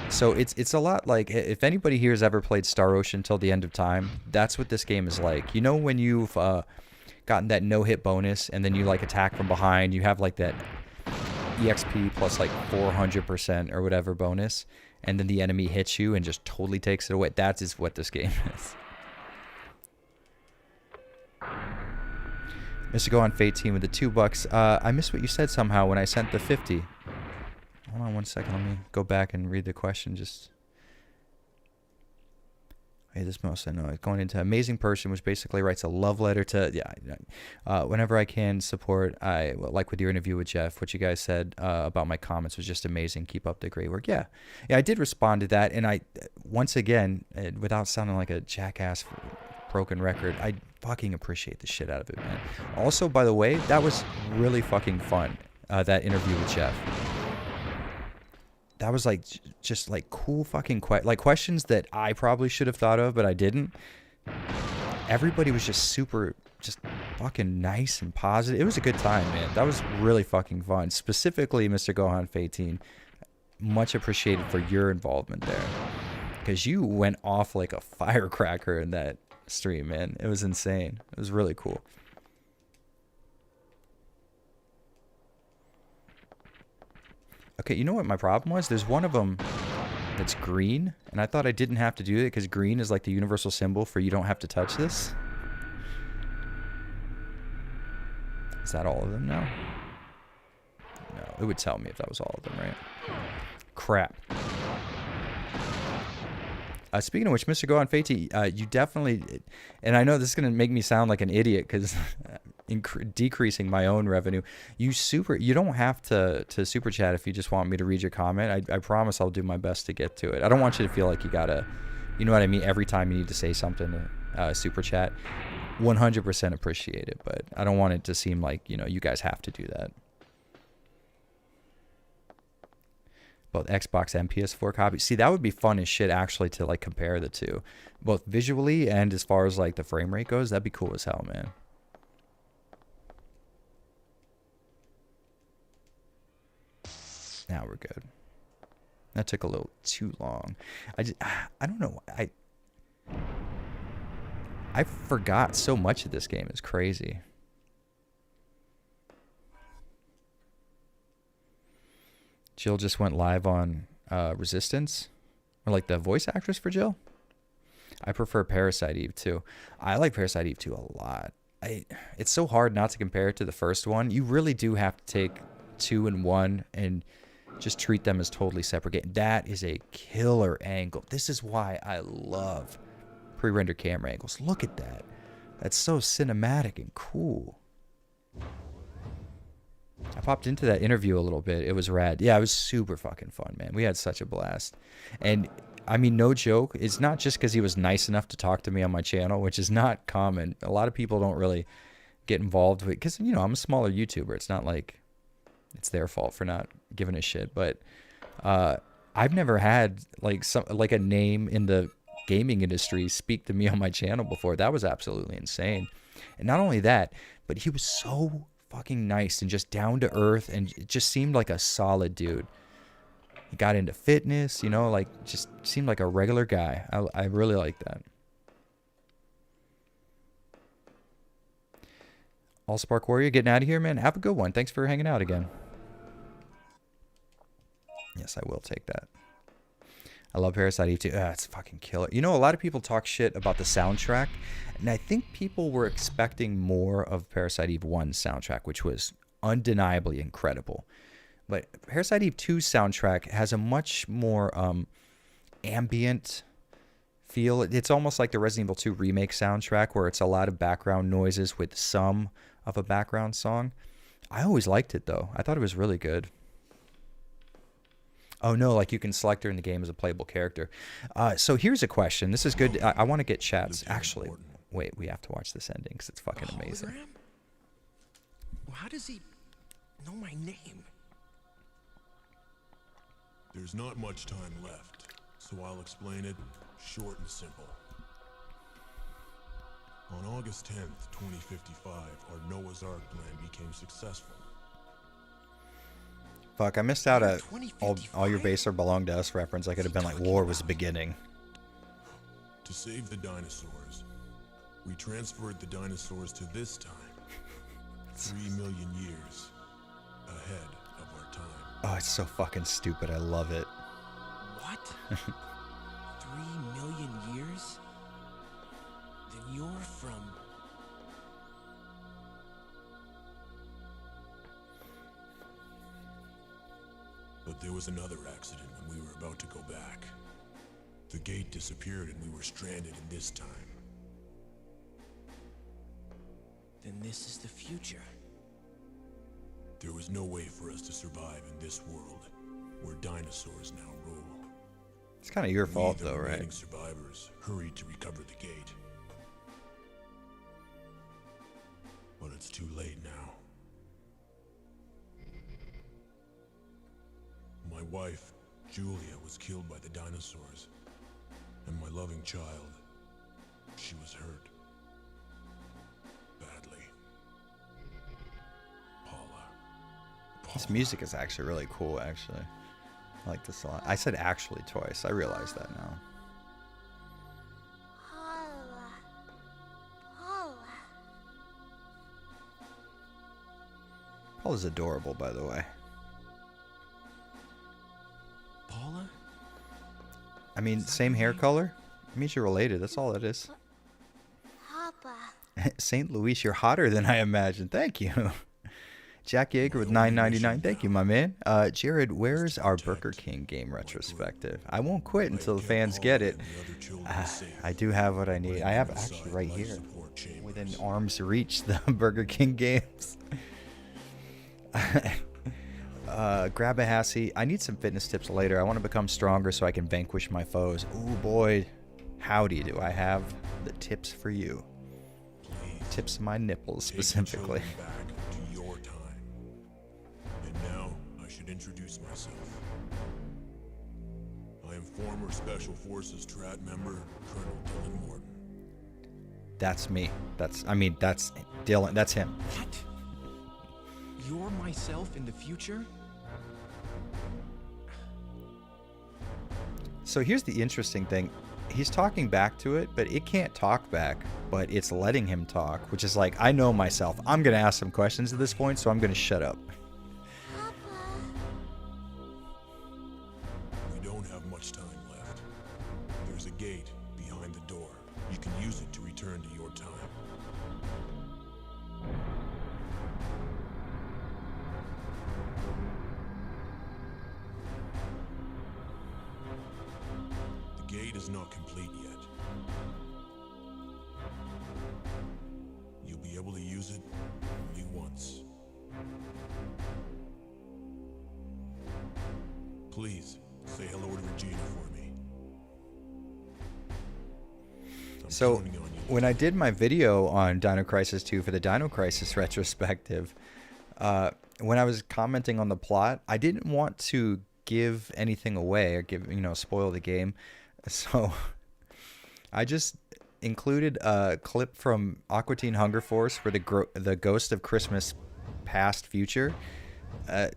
So it's a lot like, if anybody here has ever played Star Ocean Till the End of Time, that's what this game is like. You know when you've gotten that no-hit bonus and then you like attack from behind, you have like that EXP plus like 400% or whatever bonus, and then the enemy hits you and just totally takes it away. That is what this game is. Mr. Go on Fate Team with the $2. I missed what you said somehow when I sent the 50. Hold on one second. Let me go back and read the question. Just. Hey, this most I know. It's going into Amazing Person, which basically writes a love letter to, whenever I can support, like with your interview with Jeff, what you guys said about my comments was just amazing. Keep up the great work. Yeah, I did respond to that. And I, once again, without sounding like a jackass broken record, I fucking appreciate the shit out of it, man. Also, by the way, that was really fucking fun, that interview with Jeff. That was like just like cool fucking questions that I probably should have thought of, but I didn't. Everybody was just super, just fucking nice and positive. It was a good time, man. That was really fucking fun. Specifically, Mr. Gohan Fate, much appreciated for your involvement there, because you went off like a firecracker in that stream, man. It was insane. It was really cool. Okay, you know what my problem was? There's one of them that's green, and I thought I didn't have to do it because green is like the universal symbol for you don't have to touch this. Is that all of them now? No, it would tell me if that was all of them, right? Crap. Speaking of which, Mr. Go on Fate, you definitely, and I know this is going to make me sound like an idiot because decreasing my own revenue. You don't have to super chat if you just want me to read your comment. I promise I'll do my best to get to it. I don't want you to feel like you gotta, you know what I mean? Every time you need to say something to super chat, 100% appreciate it, but I don't want it to seem like, you guys have to do that. Both Xbox and PS4 copies. See, that would be fun as shit actually to like compare the two. Both visually and as far as like the frame rate goes, that'd be cool as hell, man. Now we're good. That took a little too long. I don't know. I forgot so much of this game. It's crazy. Jill just went live on Resistance, or like the voice actress for Jill. I prefer Parasite Eve 2. I like Parasite Eve 2 a lot. It's so hard not to compare it to the first one. You really do have to take 2 and 1 and just treat them as totally separate games. That is a killer angle. This is why I love pre-rendered camera angles. Look at that. That's so cinematic and cool. I popped into that interview a little bit. It was rad. Yeah, it was super fucking fun, man. We had such a blast. And I mean, no joke. It's not just because he was nice enough to talk to me on my channel, which is not common. A lot of people don't really get involved with, because, I'm a smaller YouTuber. It's not like it's their fault for not giving a shit. But I've never had like a name in the gaming industry speak to me on my channel before. That was absolutely insane. And not only that, but he was so fucking nice and just down to earth, and it just seemed like a solid dude. He got into fitness, like just seemed like a regular guy. I really like that. Allspark Warrior getting out of here, man. Have a good one. Thanks for hanging out again. Yes, I will take that. I love Parasite Eve 2. It's fucking killer. A lot of people talk shit about the soundtrack, and I think people were expecting more of Parasite Eve 1's soundtrack, which was undeniably incredible. But Parasite Eve 2's soundtrack has a much more ambient feel. It's almost like the Resident Evil 2 remake soundtrack, where it's a lot of background noises with some of a background song. I always liked it, though. I thought it was really good. Oh, no, like you can select her in the game as a playable character. So here's a question. This is good. I want to get chats. Actually, wait, we have to watch this ending because it's fucking amazing. Well, how does he know my name? There's not much time left, so I'll explain it short and simple. On August 10th, 2055, our Noah's Ark plan became successful. Fuck, I missed out a all your base are belong to us reference. I could have been like, war was beginning. To save the dinosaurs, we transferred the dinosaurs to this time, 3 million years ahead of our time. Oh, it's so fucking stupid. I love it. What? 3 million years? Then you're from... But there was another accident when we were about to go back. The gate disappeared and we were stranded in this time. Then this is the future. There was no way for us to survive in this world, where dinosaurs now rule. It's kind of your fault, We, the though, remaining right? survivors, hurried to recover the gate. But it's too late now. My wife, Julia, was killed by the dinosaurs. And my loving child, she was hurt. Badly. Paula. This music is actually really cool, actually. I like this a lot. I said actually twice. I realize that now. Paula. Paula. Paula's adorable, by the way. Paula? I mean, same hair color? It means you're related. That's all it is. Papa. St. Louis, you're hotter than I imagined. Thank you. Jack Yeager with $9.99. Thank you, my man. Jared, where's our Burger King game retrospective? I won't quit until the fans get it. I do have what I need. I have actually right here, within arm's reach, the Burger King games. Grab a Hassie. I need some fitness tips later. I want to become stronger so I can vanquish my foes. Ooh, boy. Howdy, do I have the tips for you. Tips of my nipples, specifically. Back to your time. And now I should introduce myself. I am former Special Forces Strat member Colonel Dylan Morton. That's me. That's Dylan. That's him. What? You're myself in the future? So here's the interesting thing. He's talking back to it, but it can't talk back, but it's letting him talk, which is like, I know myself. I'm going to ask some questions at this point, so I'm going to shut up. We don't have much time left. There's a gate behind the door. You can use it to return to your time. The gate is not complete yet. You'll be able to use it only once. Please, say hello to Regina for me. I'm So counting on you. when I did my video on Dino Crisis 2 for the Dino Crisis retrospective, when I was commenting on the plot, I didn't want to give anything away or spoil the game. So I just included a clip from Aqua Teen Hunger Force where the Ghost of Christmas Past Future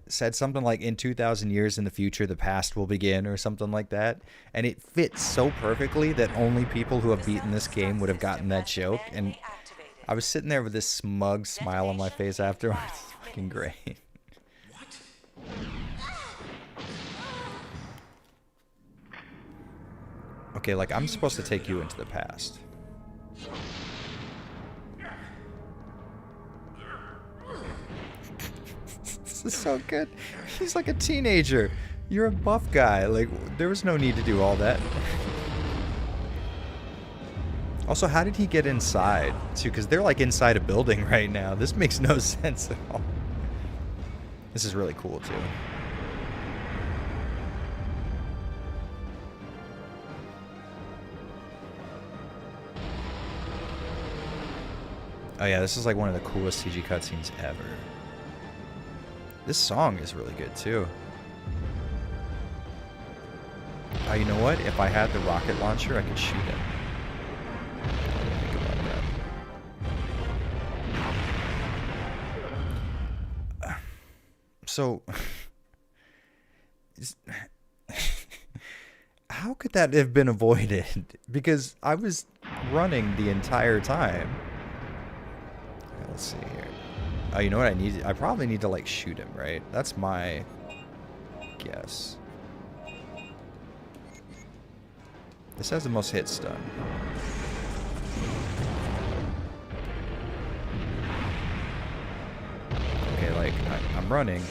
said something like, in 2,000 years in the future, the past will begin, or something like that. And it fits so perfectly that only people who have beaten this game would have gotten that joke. And I was sitting there with this smug smile on my face afterwards. It's fucking great. Okay, like, I'm supposed to take you into the past. This is so good. He's like a teenager. You're a buff guy. Like, there was no need to do all that. Also, how did he get inside, too? Because they're, like, inside a building right now. This makes no sense at all. This is really cool, too. Oh yeah, this is like one of the coolest CG cutscenes ever. This song is really good too. Oh, you know what? If I had the rocket launcher, I could shoot him. Think about that. So, how could that have been avoided? Because I was running the entire time. Let's see here. Oh, you know what I need? I probably need to, like, shoot him, right? That's my guess. This has the most hits done. Okay, like, I'm running.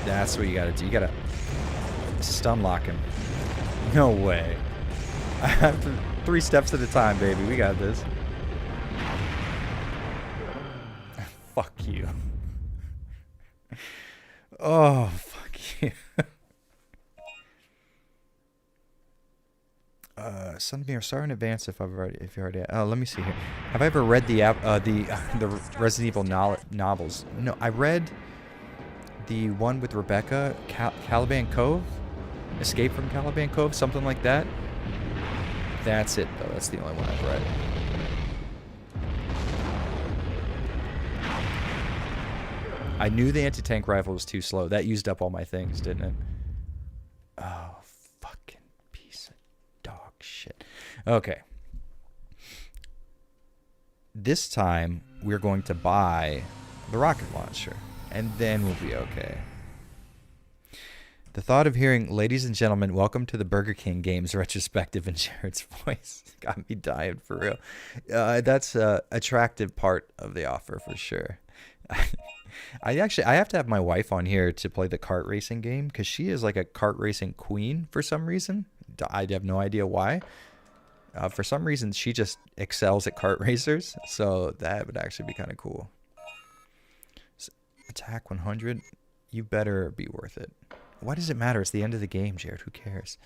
That's what you gotta do. You gotta stun lock him. No way. I have to 3 steps at a time, baby. We got this. Fuck you. Oh, fuck you. Sunbeam, sorry in advance if you already. Oh, let me see here. Have I ever read the Resident Evil novels? No, I read the one with Rebecca, Caliban Cove, Escape from Caliban Cove, something like that. That's it though. That's the only one I've read. I knew the anti-tank rifle was too slow. That used up all my things, didn't it? Oh, fucking piece of dog shit. Okay. This time, we're going to buy the rocket launcher, and then we'll be okay. The thought of hearing, ladies and gentlemen, welcome to the Burger King Games retrospective in Jared's voice got me dying for real. That's an attractive part of the offer for sure. I have to have my wife on here to play the kart racing game because she is like a kart racing queen for some reason. I have no idea why. For some reason, she just excels at kart racers, so that would actually be kind of cool. So, attack 100, you better be worth it. Why does it matter? It's the end of the game, Jared. Who cares?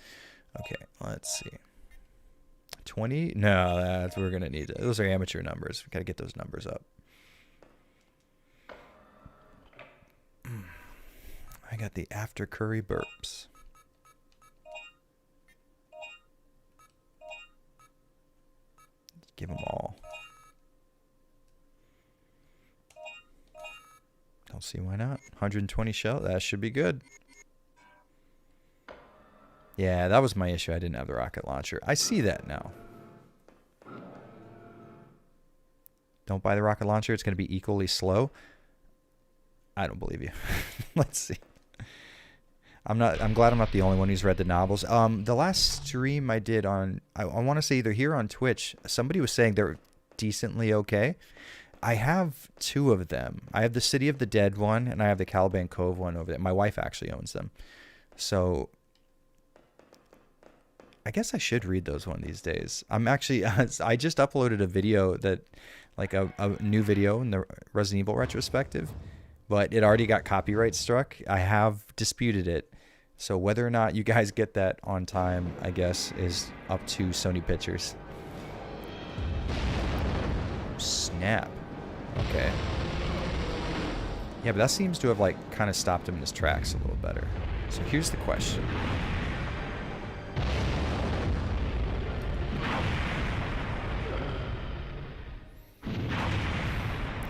Okay, let's see. 20? No, we're gonna need it. Those are amateur numbers. We gotta get those numbers up. I got the after curry burps. Give them all. Don't see why not. 120 shell. That should be good. Yeah, that was my issue. I didn't have the rocket launcher. I see that now. Don't buy the rocket launcher. It's going to be equally slow. I don't believe you. Let's see. I'm glad I'm not the only one who's read the novels. The last stream I did on, I want to say either here on Twitch, somebody was saying they're decently okay. I have 2 of them. I have the City of the Dead one, and I have the Caliban Cove one over there. My wife actually owns them. So I guess I should read those one of these days. I'm actually, I just uploaded a video that, like a new video in the Resident Evil retrospective, but it already got copyright struck. I have disputed it. So whether or not you guys get that on time, I guess, is up to Sony Pictures. Snap. Okay. Yeah, but that seems to have, like, kind of stopped him in his tracks a little better. So here's the question.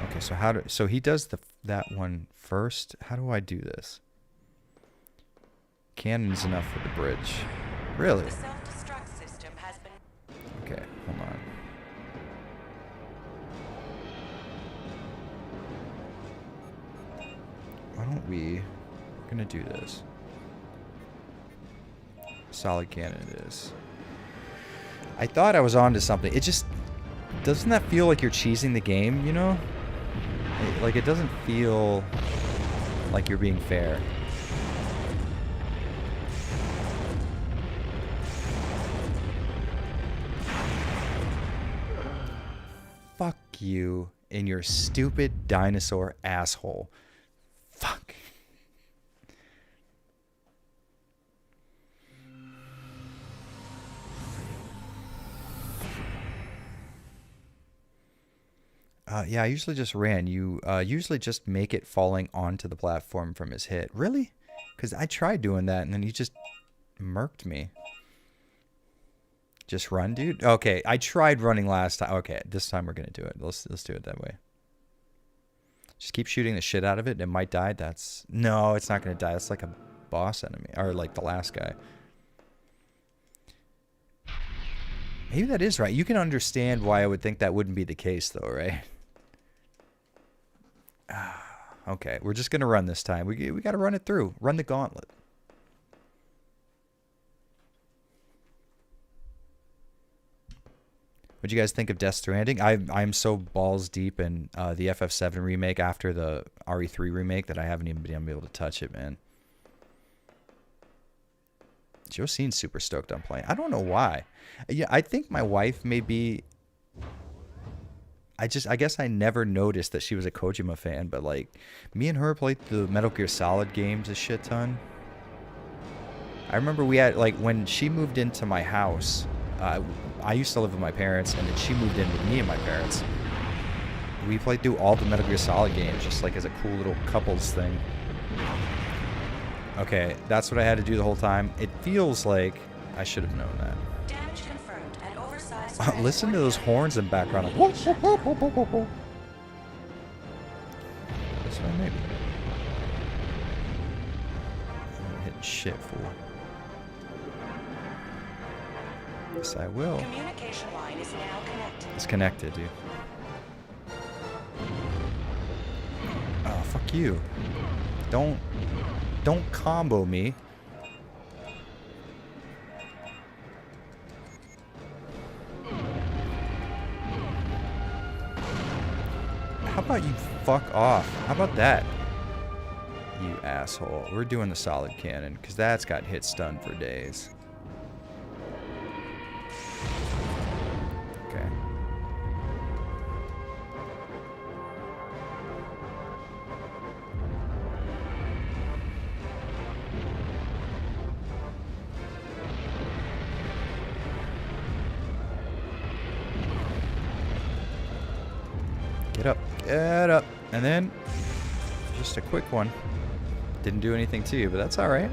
Okay, so he does that one first. How do I do this? Cannon's enough for the bridge. Really? The self-destruct system has been... Okay, hold on. Why don't we're gonna do this. Solid cannon it is. I thought I was onto something. It just doesn't that feel like you're cheesing the game, you know? Like it doesn't feel like you're being fair. Fuck you and your stupid dinosaur asshole. Fuck. Yeah, I usually just ran. You usually just make it falling onto the platform from his hit. Really? Because I tried doing that and then he just murked me. Just run, dude? Okay, I tried running last time. Okay, this time we're going to do it. Let's do it that way. Just keep shooting the shit out of it. It might die. No, it's not going to die. It's like a boss enemy. Or like the last guy. Maybe that is right. You can understand why I would think that wouldn't be the case, though, right? Okay, we're just going to run this time. We got to run it through. Run the gauntlet. What'd you guys think of Death Stranding? I'm so balls deep in the FF7 remake after the RE3 remake that I haven't even been able to touch it, man. Josene's super stoked on playing. I don't know why. Yeah, I think my wife may be. I guess I never noticed that she was a Kojima fan, but like, me and her played the Metal Gear Solid games a shit ton. I remember we had, like, when she moved into my house, I used to live with my parents, and then she moved in with me and my parents. We played through all the Metal Gear Solid games, just like as a cool little couples thing. Okay, that's what I had to do the whole time. It feels like I should have known that. Damage confirmed. An oversized Listen to those horns in the background. Like, whoop, whoop, whoop, whoop, whoop, whoop, whoop. This way, maybe. I'm hitting shit, fool. Yes, I will. Communication line is now connected. It's connected, dude. Oh, fuck you. Don't combo me. How about you fuck off? How about that? You asshole. We're doing the solid cannon, because that's got hit stun for days. Okay. Get up. Get up. And then, just a quick one. Didn't do anything to you, but that's alright.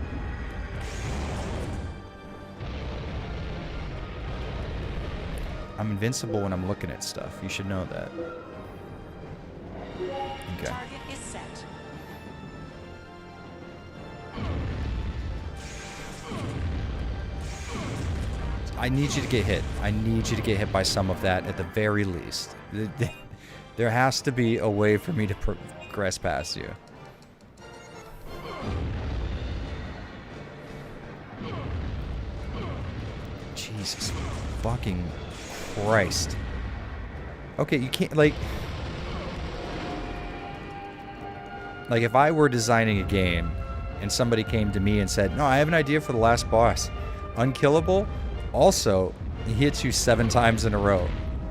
I'm invincible when I'm looking at stuff. You should know that. Okay. Target is set. I need you to get hit. I need you to get hit by some of that at the very least. There has to be a way for me to progress past you. Jesus fucking Christ. Okay, you can't, like if I were designing a game and somebody came to me and said, no, I have an idea for the last boss. Unkillable. Also, he hits you 7 times in a row.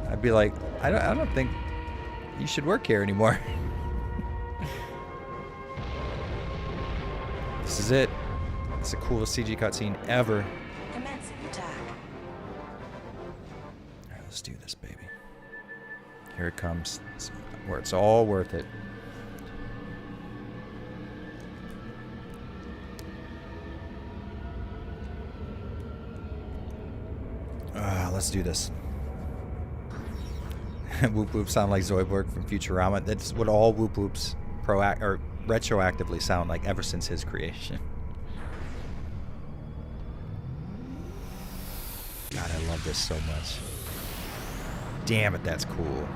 I'd be like, I don't think you should work here anymore. This is it. It's the coolest CG cutscene ever. Commencing attack. Alright, let's do this, baby. Here it comes. It's where it's all worth it. Let's do this. Whoop whoops sound like Zoidberg from Futurama. That's what all whoop whoops retroactively sound like ever since his creation. God, I love this so much. Damn it, that's cool.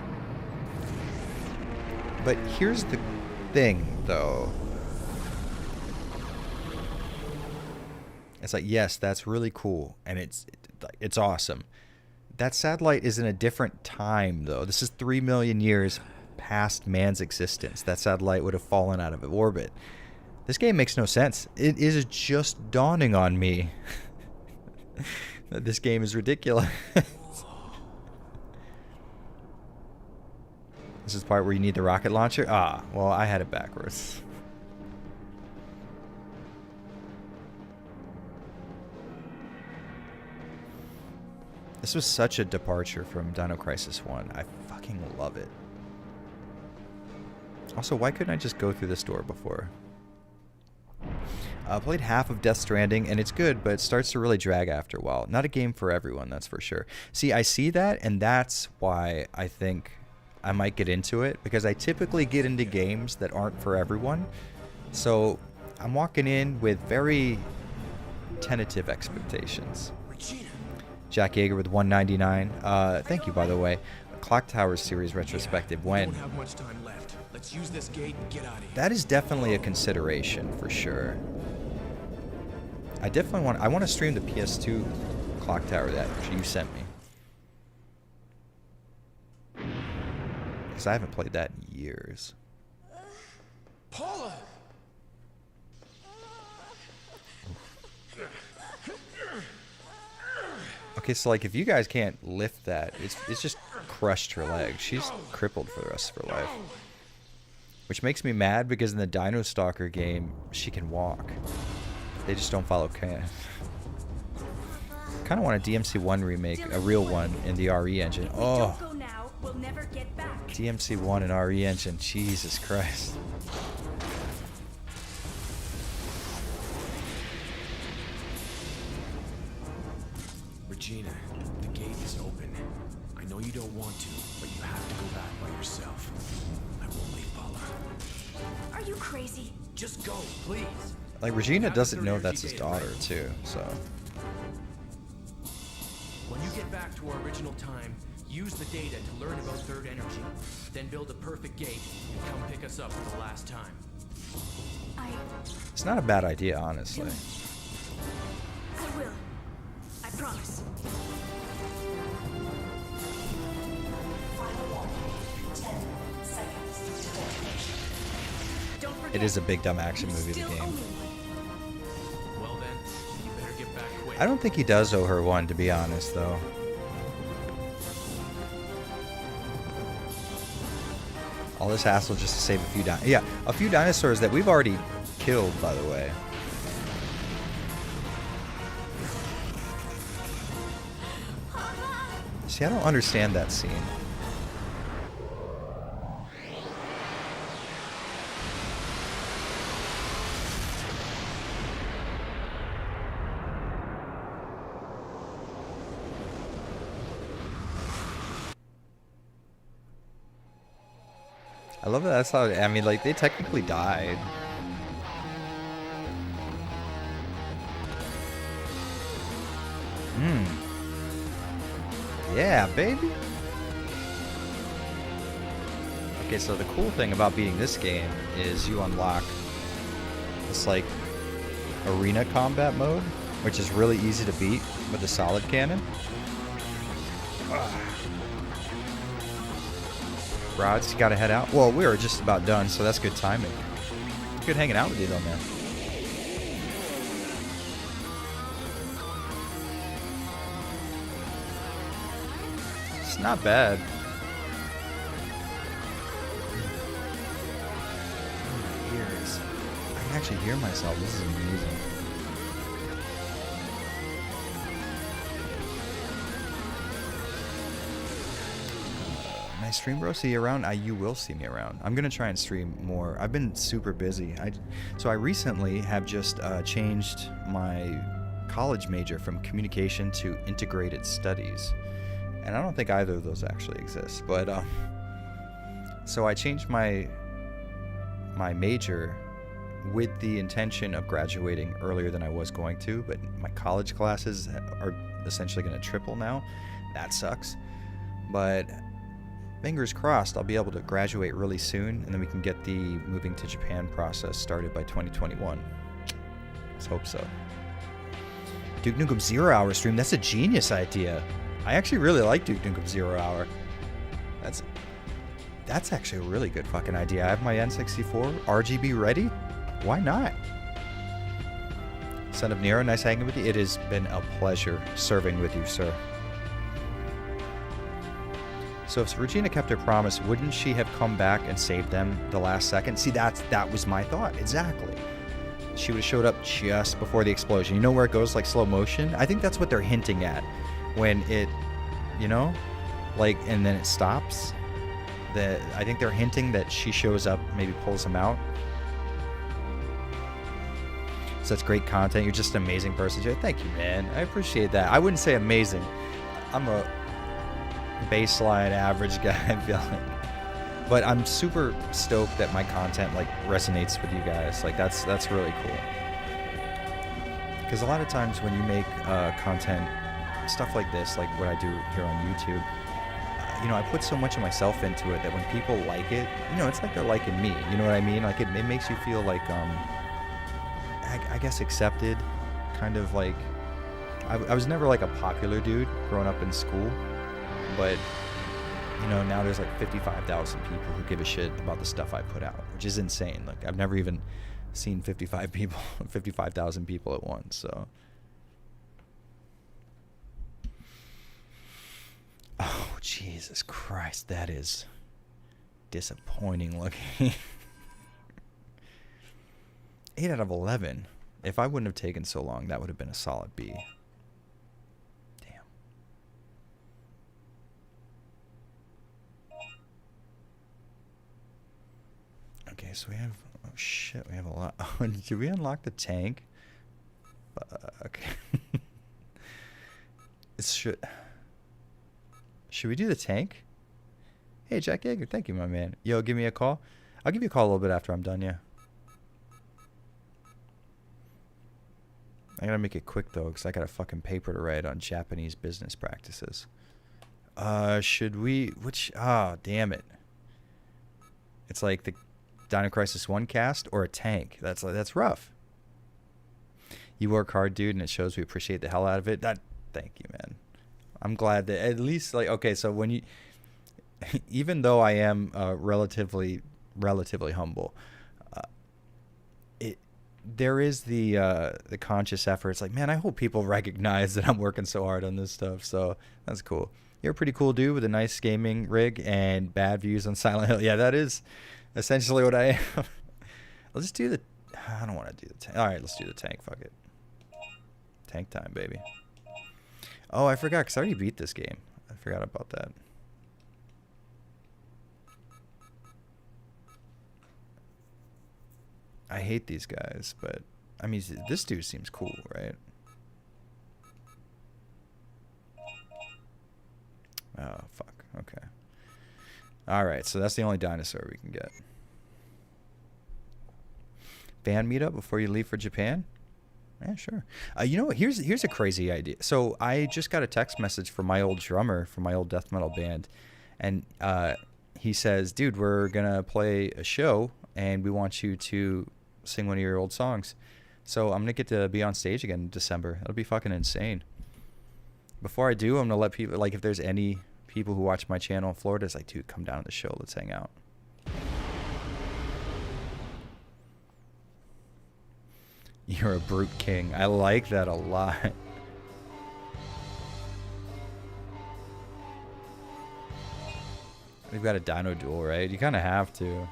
But here's the thing, though. It's like, yes, that's really cool, and it's awesome. That satellite is in a different time, though. This is 3 million years past man's existence. That satellite would have fallen out of orbit. This game makes no sense. It is just dawning on me that this game is ridiculous. This is the part where you need the rocket launcher? Ah, well, I had it backwards. This was such a departure from Dino Crisis 1. I fucking love it. Also, why couldn't I just go through this door before? I played half of Death Stranding, and it's good, but it starts to really drag after a while. Not a game for everyone, that's for sure. See, I see that, and that's why I think I might get into it, because I typically get into games that aren't for everyone. So I'm walking in with very tentative expectations. Jack Yeager with 199. Thank you, by the way. Clock Tower series retrospective. When? Don't have much time left. Let's use this gate and get out of here. That is definitely a consideration for sure. I definitely want to stream the PS2 Clock Tower that you sent me. because I haven't played that in years. Paula! Okay, so like if you guys can't lift that, it's just crushed her leg. She's crippled for the rest of her life. Which makes me mad because in the Dino Stalker game, she can walk. They just don't follow canon. Kind of want a DMC1 remake, a real one in the RE engine. Oh, Don't go now, we'll never get back. DMC1 and RE engine. Jesus Christ. Regina, the gate is open. I know you don't want to, but you have to go back by yourself. I won't leave Paula. Are you crazy? Just go, please. Like Regina Have doesn't third know energy that's his data, daughter right? too, so. When you get back to our original time, use the data to learn about third energy. Then build a perfect gate and come pick us up for the last time. It's not a bad idea, honestly. I will. I promise. Final warning. 10 seconds to detonation. Don't forget. It is a big dumb action movie, the Still game. owe me one. Well then, you better get back quick. I don't think he does owe her one, to be honest, though. All this hassle just to save a few a few dinosaurs that we've already killed, by the way. See, I don't understand that scene. I love that that's how, I mean, like, they technically died. Yeah, baby. Okay, so the cool thing about beating this game is you unlock this, like, arena combat mode, which is really easy to beat with the solid cannon. Rods, you gotta head out. Well, we were just about done, so that's good timing. Good hanging out with you, though, man. It's not bad. My ears. I can actually hear myself. This is amazing. Stream, bro? See you around? You will see me around. I'm gonna try and stream more. I've been super busy. So I recently have just changed my college major from communication to integrated studies, and I don't think either of those actually exist. But so I changed my major with the intention of graduating earlier than I was going to, but my college classes are essentially going to triple now. That sucks, but fingers crossed I'll be able to graduate really soon, and then we can get the moving to Japan process started by 2021. Let's hope so. Duke Nukem 0 Hour stream, that's a genius idea. I actually really like Duke Nukem 0 Hour. That's actually a really good fucking idea. I have my N64 RGB ready. Why not? Son of Nero, nice hanging with you. It has been a pleasure serving with you, sir. So if Regina kept her promise, wouldn't she have come back and saved them the last second? See, that was my thought. Exactly. She would have showed up just before the explosion. You know where it goes like slow motion? I think that's what they're hinting at. When it, you know, like, and then it stops. I think they're hinting that she shows up, maybe pulls him out. So that's great content. You're just an amazing person, Jay. Thank you, man. I appreciate that. I wouldn't say amazing. I'm a baseline average guy, I feel like. But I'm super stoked that my content like resonates with you guys. Like that's really cool. Because a lot of times when you make content, stuff like this, like what I do here on YouTube, you know, I put so much of myself into it that when people like it, you know, it's like they're liking me. You know what I mean? Like it makes you feel like, I guess accepted, kind of like. I was never like a popular dude growing up in school. But, you know, now there's like 55,000 people who give a shit about the stuff I put out, which is insane. Like, I've never even seen 55,000 people at once. So, oh Jesus Christ, that is disappointing looking. 8 out of 11. If I wouldn't have taken so long, that would have been a solid B. Damn. Okay, so we have... Oh, shit, we have a lot. Did we unlock the tank? Okay. Should we do the tank? Hey, Jack Yeager, thank you, my man. Yo, give me a call. I'll give you a call a little bit after I'm done, yeah. I gotta make it quick, though, because I got a fucking paper to write on Japanese business practices. Should we... Which... Ah, damn it. It's like the Dino Crisis 1 cast or a tank. That's rough. You work hard, dude, and it shows we appreciate the hell out of it. Thank you, man. I'm glad that at least, like, okay, so when you... Even though I am relatively humble, there is the conscious effort. It's like, man, I hope people recognize that I'm working so hard on this stuff. So that's cool. You're a pretty cool dude with a nice gaming rig and bad views on Silent Hill. Yeah, that is essentially what I am. Let's do the... I don't want to do the tank. All right, let's do the tank. Fuck it. Tank time, baby. Oh, I forgot, because I already beat this game. I forgot about that. I hate these guys, but I mean, this dude seems cool, right? Oh, fuck. Okay. All right, so that's the only dinosaur we can get. Band meetup before you leave for Japan? Yeah, sure. You know what? Here's a crazy idea. So I just got a text message from my old drummer from my old death metal band, and he says, "Dude, we're gonna play a show, and we want you to sing one of your old songs." So I'm gonna get to be on stage again in December. That'll be fucking insane. Before I do, I'm gonna let people, like, if there's any people who watch my channel in Florida, it's like, dude, come down to the show. Let's hang out. You're a brute king. I like that a lot. We've got a dino duel, right? You kind of have to.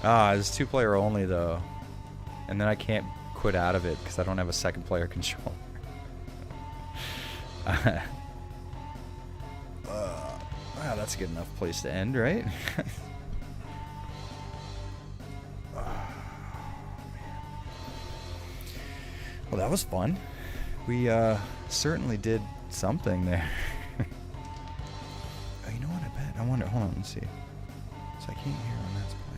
Ah, it's 2-player only, though. And then I can't quit out of it because I don't have a second player controller. Wow, that's a good enough place to end, right? Oh, man. Well, that was fun. We certainly did something there. Oh, you know what? I bet. I wonder. Hold on. Let's see. So I can't hear when that's playing.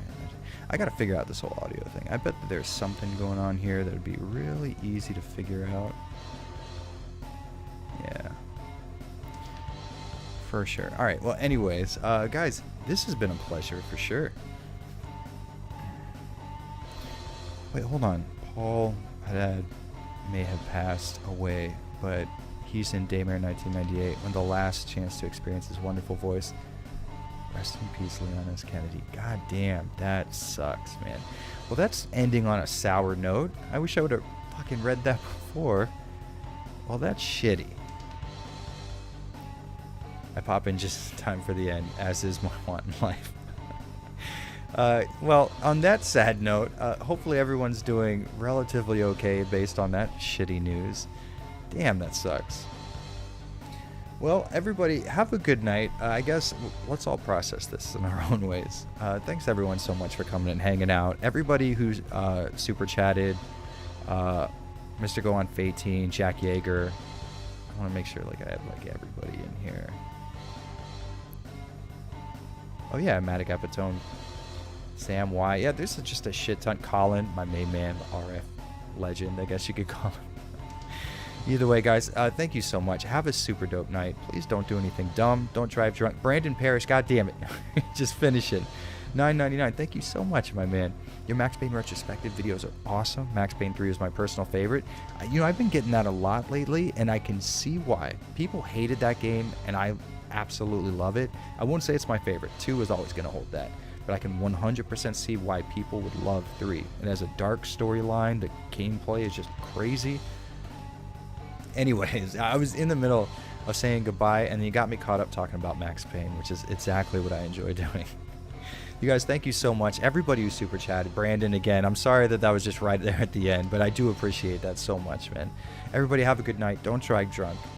I gotta figure out this whole audio thing. I bet that there's something going on here that would be really easy to figure out. Yeah. For sure. All right. Well, anyways, guys, this has been a pleasure for sure. Wait, hold on. Paul Haddad may have passed away, but he's in Daymare 1998 when the last chance to experience his wonderful voice. Rest in peace, Leon S. Kennedy. God damn, that sucks, man. Well, that's ending on a sour note. I wish I would have fucking read that before. Well, that's shitty. I pop in just in time for the end, as is my want in life. Well, on that sad note, hopefully everyone's doing relatively okay based on that shitty news. Damn, that sucks. Well, everybody, have a good night. I guess let's all process this in our own ways. Thanks, everyone, so much for coming and hanging out. Everybody who's super chatted, Mr. Go On Fatine, Jack Yeager. I want to make sure like I have like everybody in here. Oh yeah, Matic Epitome, Sam Y. Yeah, there's just a shit ton. Colin, my main man, the RF legend, I guess you could call him. Either way, guys, thank you so much. Have a super dope night. Please don't do anything dumb. Don't drive drunk. Brandon Parrish, god damn it. Just finish it. $9.99. Thank you so much, my man. Your Max Payne retrospective videos are awesome. Max Payne 3 is my personal favorite. I've been getting that a lot lately, and I can see why. People hated that game, and I absolutely love it. I wouldn't say it's my favorite. 2 is always going to hold that. But I can 100% see why people would love 3. It has a dark storyline. The gameplay is just crazy. Anyways, I was in the middle of saying goodbye, and you got me caught up talking about Max Payne, which is exactly what I enjoy doing. You guys, thank you so much. Everybody who super chatted. Brandon, again, I'm sorry that was just right there at the end, but I do appreciate that so much, man. Everybody have a good night. Don't drive drunk.